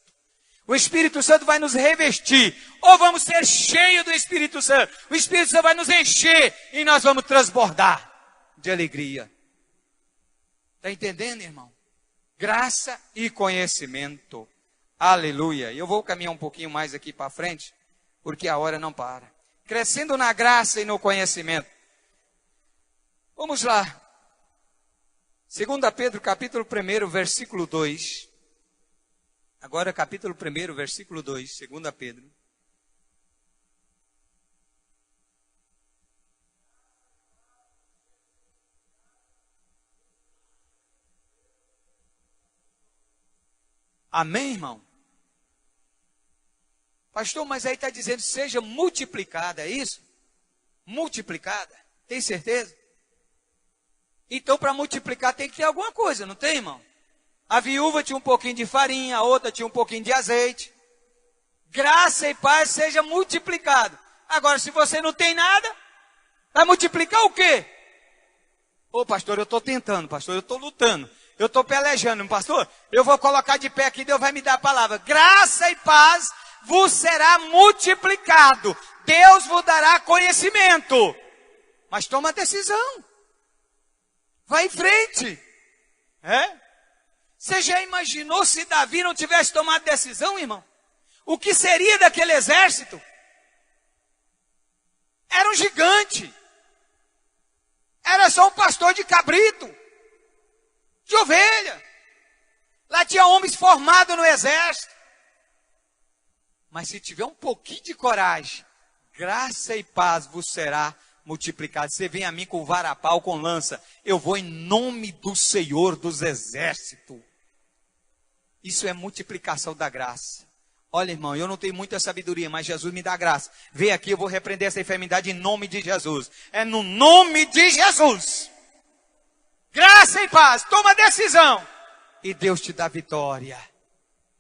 O Espírito Santo vai nos revestir. Ou vamos ser cheios do Espírito Santo. O Espírito Santo vai nos encher e nós vamos transbordar de alegria. Está entendendo, irmão? Graça e conhecimento. Aleluia. E eu vou caminhar um pouquinho mais aqui para frente, porque a hora não para. Crescendo na graça e no conhecimento. Vamos lá. 2 Pedro, capítulo 1, versículo 2. Agora, capítulo 1, versículo 2. 2 Pedro. Amém, irmão? Pastor, mas aí está dizendo seja multiplicada, é isso? Multiplicada, tem certeza? Então para multiplicar tem que ter alguma coisa, não tem, irmão? A viúva tinha um pouquinho de farinha, a outra tinha um pouquinho de azeite. Graça e paz seja multiplicado. Agora, se você não tem nada, vai multiplicar o quê? Ô pastor, eu estou tentando, pastor, eu estou lutando, eu estou pelejando, pastor, eu vou colocar de pé aqui, Deus vai me dar a palavra. Graça e paz vos será multiplicado. Deus vos dará conhecimento. Mas toma decisão. Vai em frente. Você já imaginou se Davi não tivesse tomado decisão, irmão? O que seria daquele exército? Era um gigante. Era só um pastor de cabrito, de ovelha. Lá tinha homens formados no exército. Mas se tiver um pouquinho de coragem, graça e paz vos será multiplicado. Você vem a mim com varapau, com lança, eu vou em nome do Senhor dos exércitos. Isso é multiplicação da graça. Olha, irmão, eu não tenho muita sabedoria, mas Jesus me dá graça. Vem aqui, eu vou repreender essa enfermidade em nome de Jesus. É no nome de Jesus. Graça e paz, toma decisão. E Deus te dá vitória.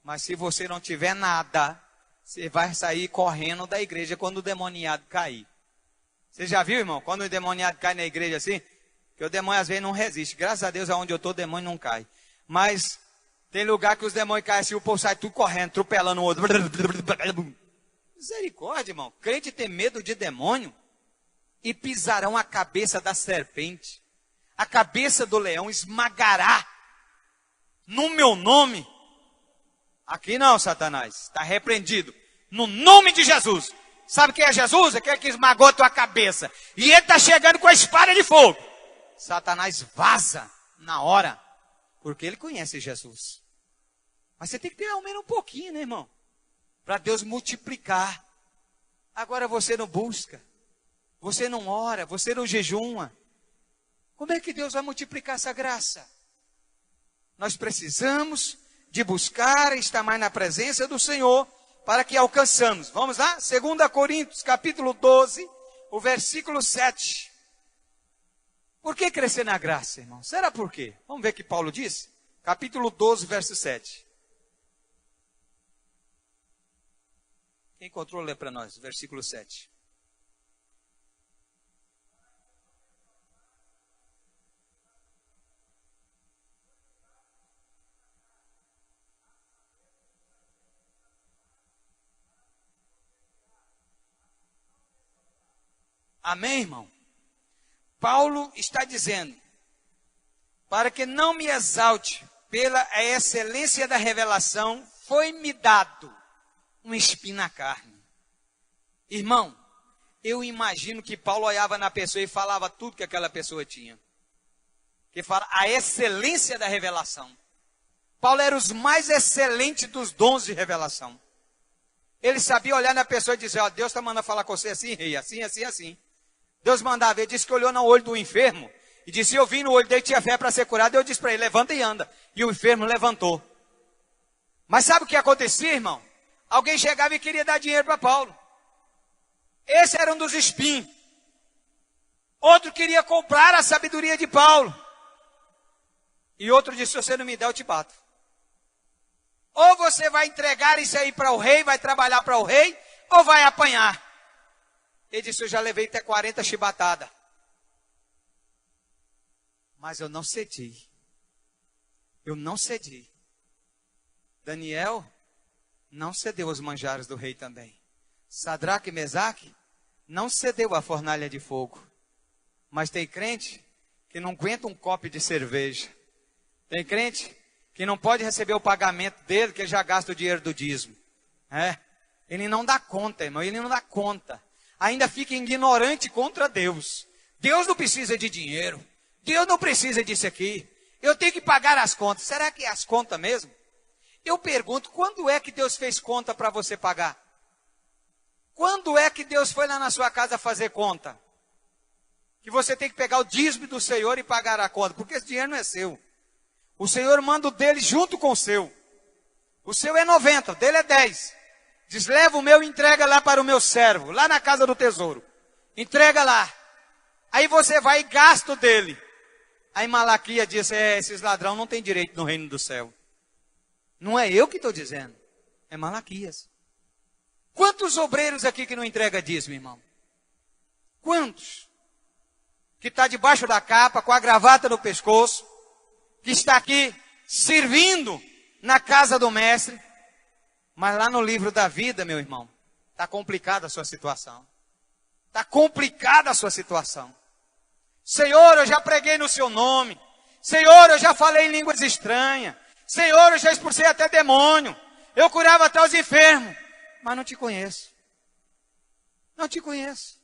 Mas se você não tiver nada, você vai sair correndo da igreja quando o demoniado cair. Você já viu, irmão? Quando o demoniado cai na igreja assim, que o demônio às vezes não resiste. Graças a Deus, aonde eu estou, o demônio não cai. Mas tem lugar que os demônios caem assim, o povo sai tudo correndo, atropelando o outro. Misericórdia, irmão. Crente tem medo de demônio e pisarão a cabeça da serpente. A cabeça do leão esmagará no meu nome. Aqui não, Satanás. Está repreendido. No nome de Jesus. Sabe quem é Jesus? É aquele que esmagou a tua cabeça. E ele está chegando com a espada de fogo. Satanás vaza na hora. Porque ele conhece Jesus. Mas você tem que ter ao menos um pouquinho, né, irmão? Para Deus multiplicar. Agora você não busca. Você não ora. Você não jejuma. Como é que Deus vai multiplicar essa graça? Nós precisamos de buscar e estar mais na presença do Senhor para que alcançamos. Vamos lá? 2 Coríntios, capítulo 12, o versículo 7. Por que crescer na graça, irmão? Será por quê? Vamos ver o que Paulo diz? Capítulo 12, verso 7. Quem encontrou, lê para nós, versículo 7. Amém, irmão? Paulo está dizendo, para que não me exalte pela excelência da revelação, foi-me dado um espinho na carne. Irmão, eu imagino que Paulo olhava na pessoa e falava tudo que aquela pessoa tinha. Que fala a excelência da revelação. Paulo era os mais excelentes dos dons de revelação. Ele sabia olhar na pessoa e dizer, ó, Deus está mandando falar com você assim, rei, assim, assim, assim. Deus mandava ver, disse que olhou no olho do enfermo e disse, eu vi no olho dele que tinha fé para ser curado. Eu disse para ele, levanta e anda. E o enfermo levantou. Mas sabe o que acontecia, irmão? Alguém chegava e queria dar dinheiro para Paulo. Esse era um dos espinhos. Outro queria comprar a sabedoria de Paulo. E outro disse, se você não me der, eu te bato. Ou você vai entregar isso aí para o rei, vai trabalhar para o rei, ou vai apanhar. Ele disse, eu já levei até 40 chibatadas. Mas eu não cedi. Eu não cedi. Daniel não cedeu aos manjares do rei também. Sadraque e Mesaque não cedeu à fornalha de fogo. Mas tem crente que não aguenta um copo de cerveja. Tem crente que não pode receber o pagamento dele, que ele já gasta o dinheiro do dízimo. Ele não dá conta, irmão, ele não dá conta. Ainda fica ignorante contra Deus. Deus não precisa de dinheiro. Deus não precisa disso aqui. Eu tenho que pagar as contas. Será que é as contas mesmo? Eu pergunto, quando é que Deus fez conta para você pagar? Quando é que Deus foi lá na sua casa fazer conta? Que você tem que pegar o dízimo do Senhor e pagar a conta, porque esse dinheiro não é seu. O Senhor manda o dele junto com o seu. O seu é 90, o dele é 10. Diz, leva o meu e entrega lá para o meu servo, lá na casa do tesouro. Entrega lá. Aí você vai e gasta o dele. Aí Malaquias diz, esses ladrões não têm direito no reino do céu. Não é eu que estou dizendo, é Malaquias. Quantos obreiros aqui que não entrega dízimo, irmão? Quantos? Que está debaixo da capa, com a gravata no pescoço, que está aqui servindo na casa do mestre, mas lá no livro da vida, meu irmão, está complicada a sua situação. Está complicada a sua situação. Senhor, eu já preguei no seu nome. Senhor, eu já falei em línguas estranhas. Senhor, eu já expulsei até demônio. Eu curava até os enfermos. Mas não te conheço. Não te conheço.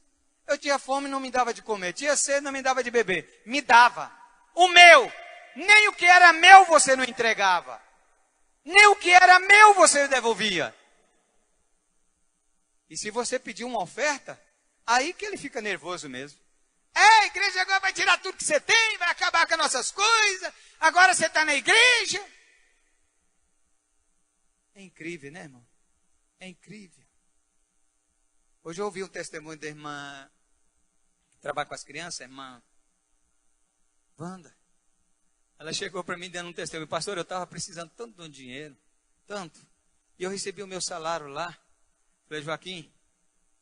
Eu tinha fome e não me dava de comer. Tinha sede e não me dava de beber. Me dava. O meu. Nem o que era meu você não entregava. Nem o que era meu você devolvia. E se você pedir uma oferta, aí que ele fica nervoso mesmo. A igreja agora vai tirar tudo que você tem, vai acabar com as nossas coisas. Agora você está na igreja. É incrível, né, irmão? É incrível. Hoje eu ouvi um testemunho da irmã que trabalha com as crianças, a irmã Wanda. Ela chegou para mim dando um testemunho. Pastor, eu estava precisando tanto de um dinheiro, tanto. E eu recebi o meu salário lá. Falei, Joaquim,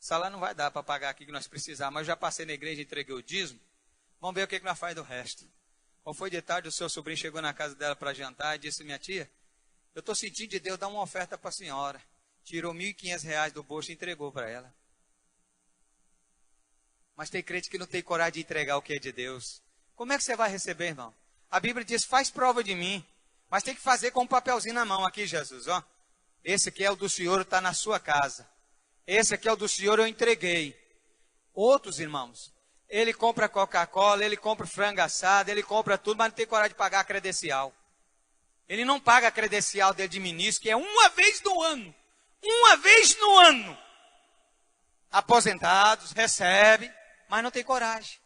o salário não vai dar para pagar aqui que nós precisamos, mas eu já passei na igreja e entreguei o dízimo. Vamos ver o que nós faz do resto. Quando foi de tarde, o seu sobrinho chegou na casa dela para jantar e disse, minha tia, eu estou sentindo de Deus dar uma oferta para a senhora. Tirou R$1.500 do bolso e entregou para ela. Mas tem crente que não tem coragem de entregar o que é de Deus. Como é que você vai receber, irmão? A Bíblia diz, faz prova de mim. Mas tem que fazer com um papelzinho na mão aqui, Jesus. Ó. Esse aqui é o do Senhor, está na sua casa. Esse aqui é o do Senhor, eu entreguei. Outros, irmãos, ele compra Coca-Cola, ele compra frango assado, ele compra tudo, mas não tem coragem de pagar a credencial. Ele não paga a credencial dele de ministro, que é uma vez no ano. Uma vez no ano. Aposentados, recebe, mas não tem coragem.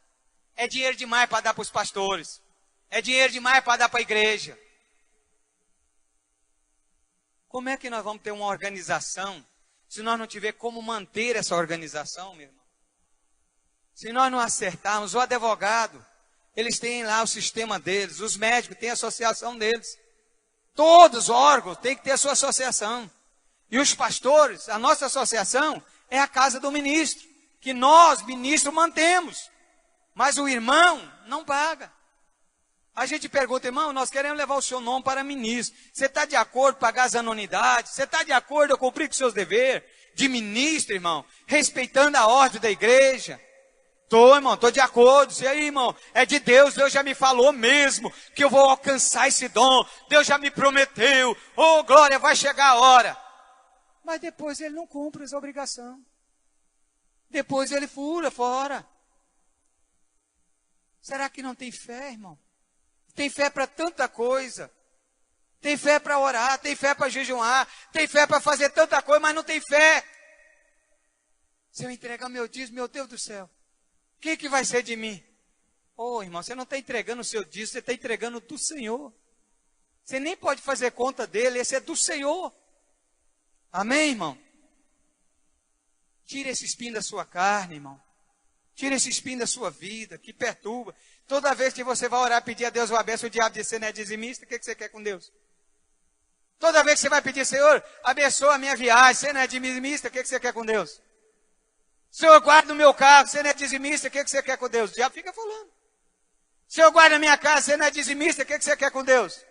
É dinheiro demais para dar para os pastores. É dinheiro demais para dar para a igreja. Como é que nós vamos ter uma organização se nós não tiver como manter essa organização, meu irmão? Se nós não acertarmos, o advogado, eles têm lá o sistema deles, os médicos têm a associação deles. Todos os órgãos têm que ter a sua associação. E os pastores, a nossa associação é a casa do ministro, que nós, ministros, mantemos. Mas o irmão não paga. A gente pergunta, irmão, nós queremos levar o seu nome para ministro. Você está de acordo com pagar as anuidades? Você está de acordo a cumprir com seus deveres de ministro, irmão? Respeitando a ordem da igreja? Estou, irmão, estou de acordo. E aí, irmão, é de Deus. Deus já me falou mesmo que eu vou alcançar esse dom. Deus já me prometeu. Oh, glória, vai chegar a hora. Mas depois ele não cumpre essa obrigação. Depois ele fura fora. Será que não tem fé, irmão? Tem fé para tanta coisa. Tem fé para orar, tem fé para jejuar, tem fé para fazer tanta coisa, mas não tem fé. Se eu entregar meu dízimo, meu Deus do céu, o que vai ser de mim? Oh, irmão, você não está entregando o seu dízimo, você está entregando do Senhor. Você nem pode fazer conta dele, esse é do Senhor. Amém, irmão? Tira esse espinho da sua carne, irmão. Tira esse espinho da sua vida, que perturba. Toda vez que você vai orar, pedir a Deus uma bênção, o diabo diz, você não é dizimista, o que você quer com Deus? Toda vez que você vai pedir, Senhor, abençoa a minha viagem, você não é dizimista, o que você quer com Deus? Senhor, guarda o meu carro, você não é dizimista, o que você quer com Deus? O diabo fica falando. Senhor, guarda a minha casa, você não é dizimista, o que você quer com Deus?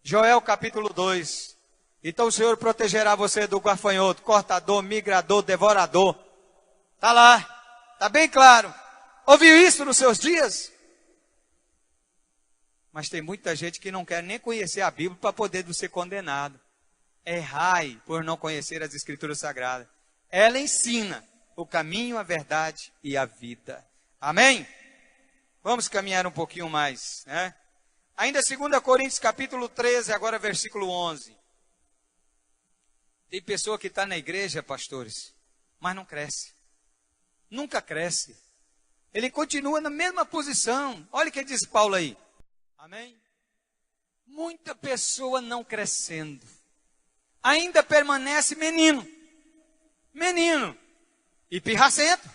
Joel capítulo 2. Então o Senhor protegerá você do gafanhoto, cortador, migrador, devorador. Está lá, está bem claro. Ouviu isso nos seus dias? Mas tem muita gente que não quer nem conhecer a Bíblia para poder ser condenado. Errai por não conhecer as Escrituras Sagradas. Ela ensina o caminho, a verdade e a vida. Amém? Vamos caminhar um pouquinho mais, né? Ainda 2 Coríntios capítulo 13, agora versículo 11. Tem pessoa que está na igreja, pastores, mas não cresce. Nunca cresce. Ele continua na mesma posição. Olha o que diz Paulo aí. Amém? Muita pessoa não crescendo. ainda permanece menino. Menino. E pirracento.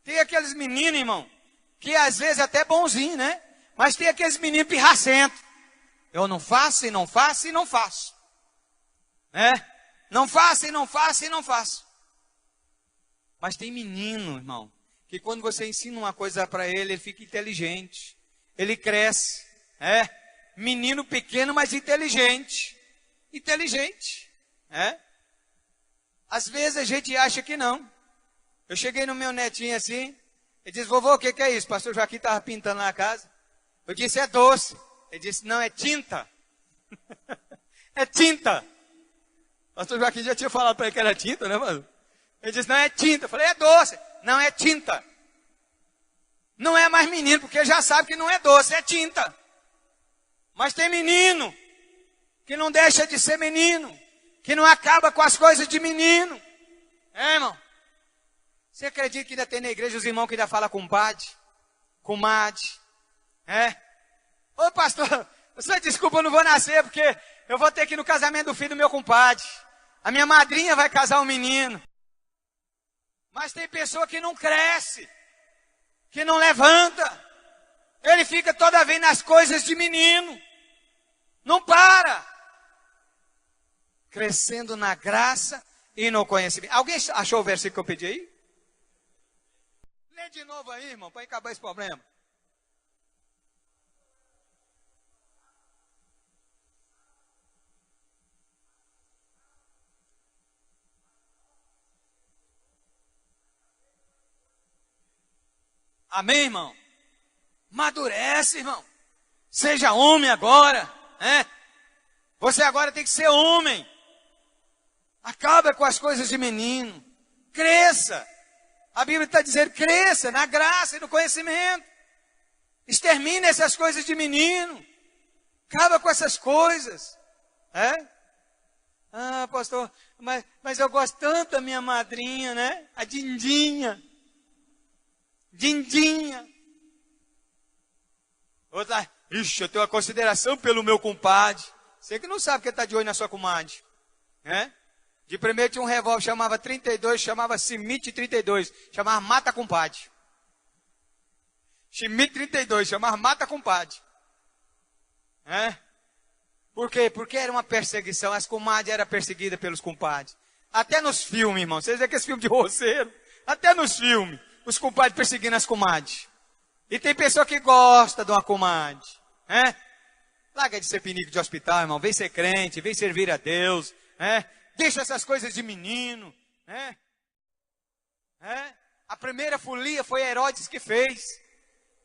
Tem aqueles meninos, irmão, que às vezes é até bonzinho, né? Mas tem aqueles meninos pirracentos. Eu não faço, e não faço, e não faço. Não faço, e não faço, e não faço. Mas tem menino, irmão, que quando você ensina uma coisa para ele, ele fica inteligente. Ele cresce. Menino pequeno, mas inteligente. Inteligente. Às vezes a gente acha que não. Eu cheguei no meu netinho assim, ele disse, vovô, o que é isso? Pastor Joaquim estava pintando na casa. Eu disse, é doce. Ele disse, não, é tinta. É tinta. Pastor Joaquim já tinha falado para ele que era tinta, né, mano? Ele disse, não, é tinta. Eu falei, é doce. Não, é tinta. Não é mais menino, porque já sabe que não é doce, é tinta. Mas tem menino que não deixa de ser menino, que não acaba com as coisas de menino. Irmão? Você acredita que ainda tem na igreja os irmãos que ainda falam compadre, comadre? Ô pastor, você desculpa, eu não vou nascer, porque eu vou ter que ir no casamento do filho do meu compadre. A minha madrinha vai casar um menino. Mas tem pessoa que não cresce, que não levanta. Ele fica toda vez nas coisas de menino. Não para. Crescendo na graça e no conhecimento. Alguém achou o versículo que eu pedi aí? Lê de novo aí, irmão, para acabar esse problema. Amém, irmão? Madurece, irmão. Seja homem agora. Você agora tem que ser homem. Acaba com as coisas de menino. Cresça. A Bíblia está dizendo, cresça na graça e no conhecimento. Extermine essas coisas de menino. Acaba com essas coisas. Ah, pastor, mas eu gosto tanto da minha madrinha, né? A Dindinha. Dindinha. Outra, ixi, eu tenho uma consideração pelo meu compadre. Você que não sabe que está de olho na sua comadre. De primeiro tinha um revólver, chamava 32, chamava Schmidt 32. Chamava Mata Compadre. Schmidt 32, chamava Mata Compadre. Por quê? Porque era uma perseguição. As comadres eram perseguidas pelos compadres. Até nos filmes, irmão. Vocês veem que esse filme de roceiro? Até nos filmes. Os compadres perseguindo as comadres. E tem pessoa que gosta de uma comadre. Larga de ser pinico de hospital, irmão. Vem ser crente, vem servir a Deus. Deixa essas coisas de menino. A primeira folia foi Herodes que fez.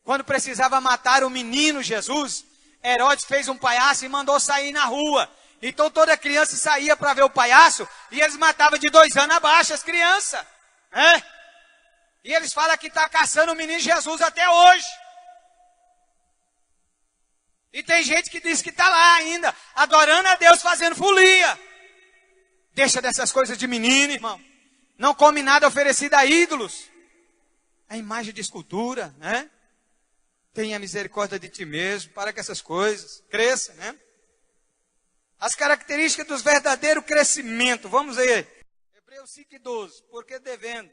Quando precisava matar o menino Jesus, Herodes fez um palhaço e mandou sair na rua. Então toda criança saía para ver o palhaço e eles matavam de 2 anos abaixo as crianças. E eles falam que está caçando o menino Jesus até hoje. E tem gente que diz que está lá ainda, adorando a Deus, fazendo folia. Deixa dessas coisas de menino, irmão. Não come nada oferecido a ídolos. A imagem de escultura, Tenha misericórdia de ti mesmo, para com essas coisas. Cresça, As características do verdadeiro crescimento. Vamos ver. Hebreus 5:12. Porque devendo.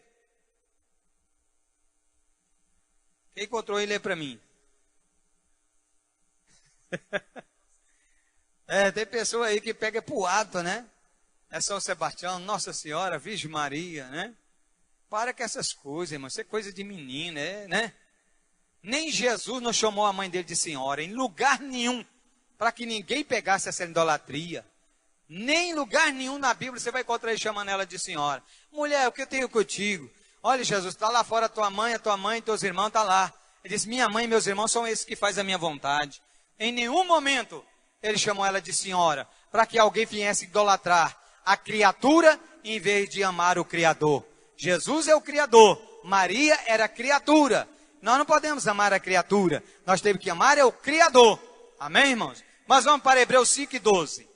Quem encontrou ele, lê para mim. Tem pessoa aí que pega pro ato, É São Sebastião, Nossa Senhora, Virgem Maria, Para com essas coisas, irmão. Isso é coisa de menino, Nem Jesus não chamou a mãe dele de senhora, em lugar nenhum, para que ninguém pegasse essa idolatria. Nem em lugar nenhum na Bíblia você vai encontrar ele chamando ela de senhora. Mulher, o que eu tenho contigo? Olha, Jesus, está lá fora a tua mãe, teus irmãos estão lá. Ele disse, minha mãe e meus irmãos são esses que fazem a minha vontade. Em nenhum momento ele chamou ela de senhora, para que alguém viesse idolatrar a criatura em vez de amar o Criador. Jesus é o Criador, Maria era a criatura. Nós não podemos amar a criatura, nós temos que amar o Criador. Amém, irmãos? Mas vamos para Hebreus 5:12.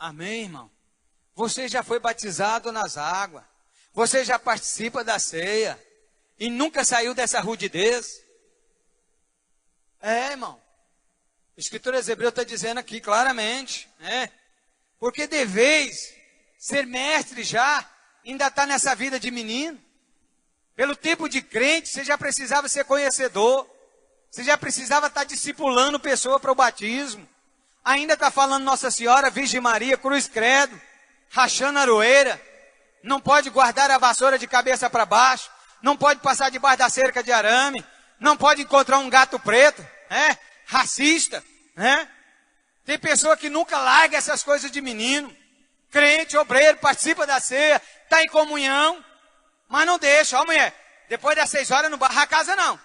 Amém, irmão? Você já foi batizado nas águas. Você já participa da ceia. E nunca saiu dessa rudidez. Irmão. A Escritura dos Hebreus está dizendo aqui claramente. Porque deveis ser mestre já. Ainda está nessa vida de menino. Pelo tempo de crente, você já precisava ser conhecedor. Você já precisava estar discipulando pessoa para o batismo. Ainda está falando Nossa Senhora, Virgem Maria, Cruz Credo, rachando a aroeira. Não pode guardar a vassoura de cabeça para baixo. Não pode passar debaixo da cerca de arame. Não pode encontrar um gato preto. Racista. Tem pessoa que nunca larga essas coisas de menino. Crente, obreiro, participa da ceia, está em comunhão. Mas não deixa, ó mulher, depois das 6 horas não barra a casa não.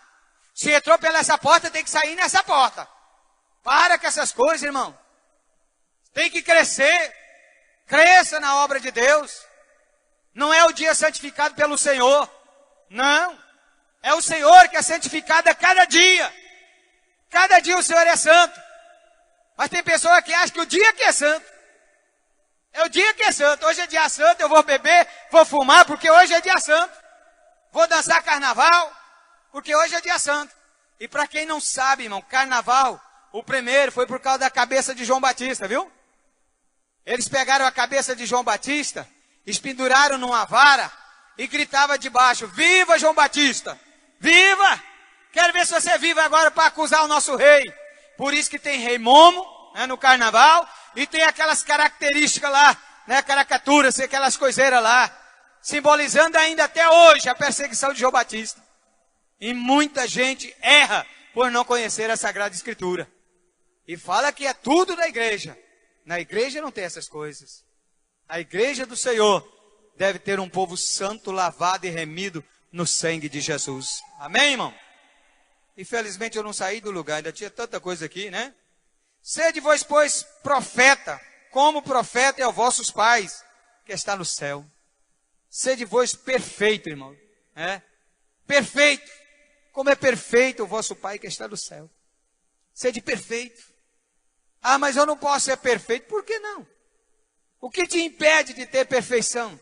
Se entrou pela essa porta, tem que sair nessa porta. Para com essas coisas, irmão. Tem que crescer. Cresça na obra de Deus. Não é o dia santificado pelo Senhor. Não. É o Senhor que é santificado a cada dia. Cada dia o Senhor é santo. Mas tem pessoa que acha que o dia que é santo. É o dia que é santo. Hoje é dia santo, eu vou beber, vou fumar, porque hoje é dia santo. Vou dançar carnaval, porque hoje é dia santo. E para quem não sabe, irmão, carnaval, o primeiro foi por causa da cabeça de João Batista, viu? Eles pegaram a cabeça de João Batista, penduraram numa vara e gritavam de baixo: viva João Batista! Viva! Quero ver se você é vivo agora para acusar o nosso rei. Por isso que tem rei Momo, no carnaval, e tem aquelas características lá, caricaturas, aquelas coiseiras lá, simbolizando ainda até hoje a perseguição de João Batista. E muita gente erra por não conhecer a Sagrada Escritura. E fala que é tudo da igreja. Na igreja não tem essas coisas. A igreja do Senhor deve ter um povo santo, lavado e remido no sangue de Jesus. Amém, irmão? Infelizmente eu não saí do lugar, ainda tinha tanta coisa aqui, né? Sede vós, pois, profeta, como profeta é o vossos pais, que está no céu. Sede vós perfeito, irmão. Perfeito. Como é perfeito o vosso Pai que está no céu. Sede perfeito. Ah, mas eu não posso ser perfeito. Por que não? O que te impede de ter perfeição?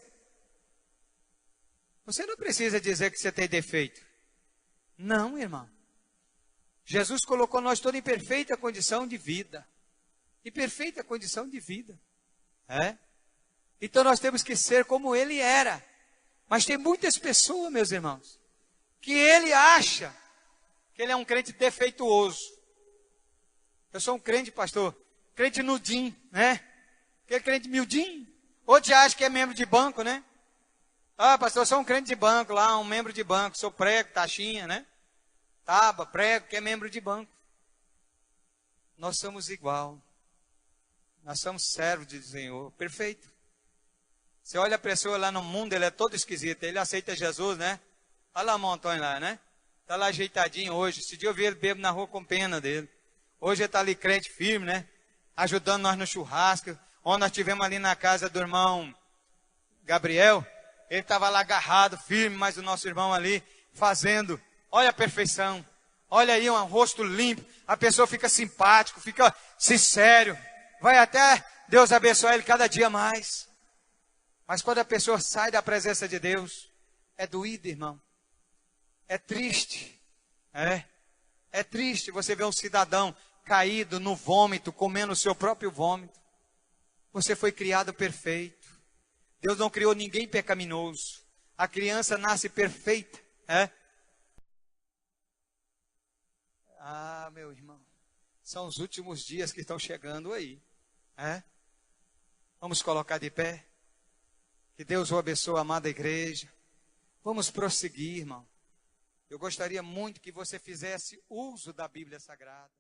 Você não precisa dizer que você tem defeito. Não, irmão. Jesus colocou nós todos em perfeita condição de vida. Em perfeita condição de vida. Então nós temos que ser como Ele era. Mas tem muitas pessoas, meus irmãos, que ele acha que ele é um crente defeituoso. Eu sou um crente, pastor, crente nudinho, Aquele crente miudinho. Outros acha que é membro de banco, Ah, pastor, eu sou um crente de banco lá, um membro de banco, sou prego, taxinha, Taba, prego, que é membro de banco. Nós somos igual. Nós somos servos do Senhor. Perfeito. Você olha a pessoa lá no mundo, ele é todo esquisito. Ele aceita Jesus, Olha lá o Antônio lá, Está lá ajeitadinho hoje. Esse dia eu vi ele bebo na rua com pena dele. Hoje ele está ali crente firme, Ajudando nós no churrasco. Onde nós estivemos ali na casa do irmão Gabriel. Ele estava lá agarrado, firme, mas o nosso irmão ali fazendo. Olha a perfeição. Olha aí um rosto limpo. A pessoa fica simpático, fica sincero. Vai até Deus abençoar ele cada dia mais. Mas quando a pessoa sai da presença de Deus, é doído, irmão. É triste. É triste você ver um cidadão caído no vômito, comendo o seu próprio vômito. Você foi criado perfeito. Deus não criou ninguém pecaminoso. A criança nasce perfeita. Ah, meu irmão, são os últimos dias que estão chegando aí. Vamos colocar de pé. Que Deus o abençoe, amada igreja. Vamos prosseguir, irmão. Eu gostaria muito que você fizesse uso da Bíblia Sagrada.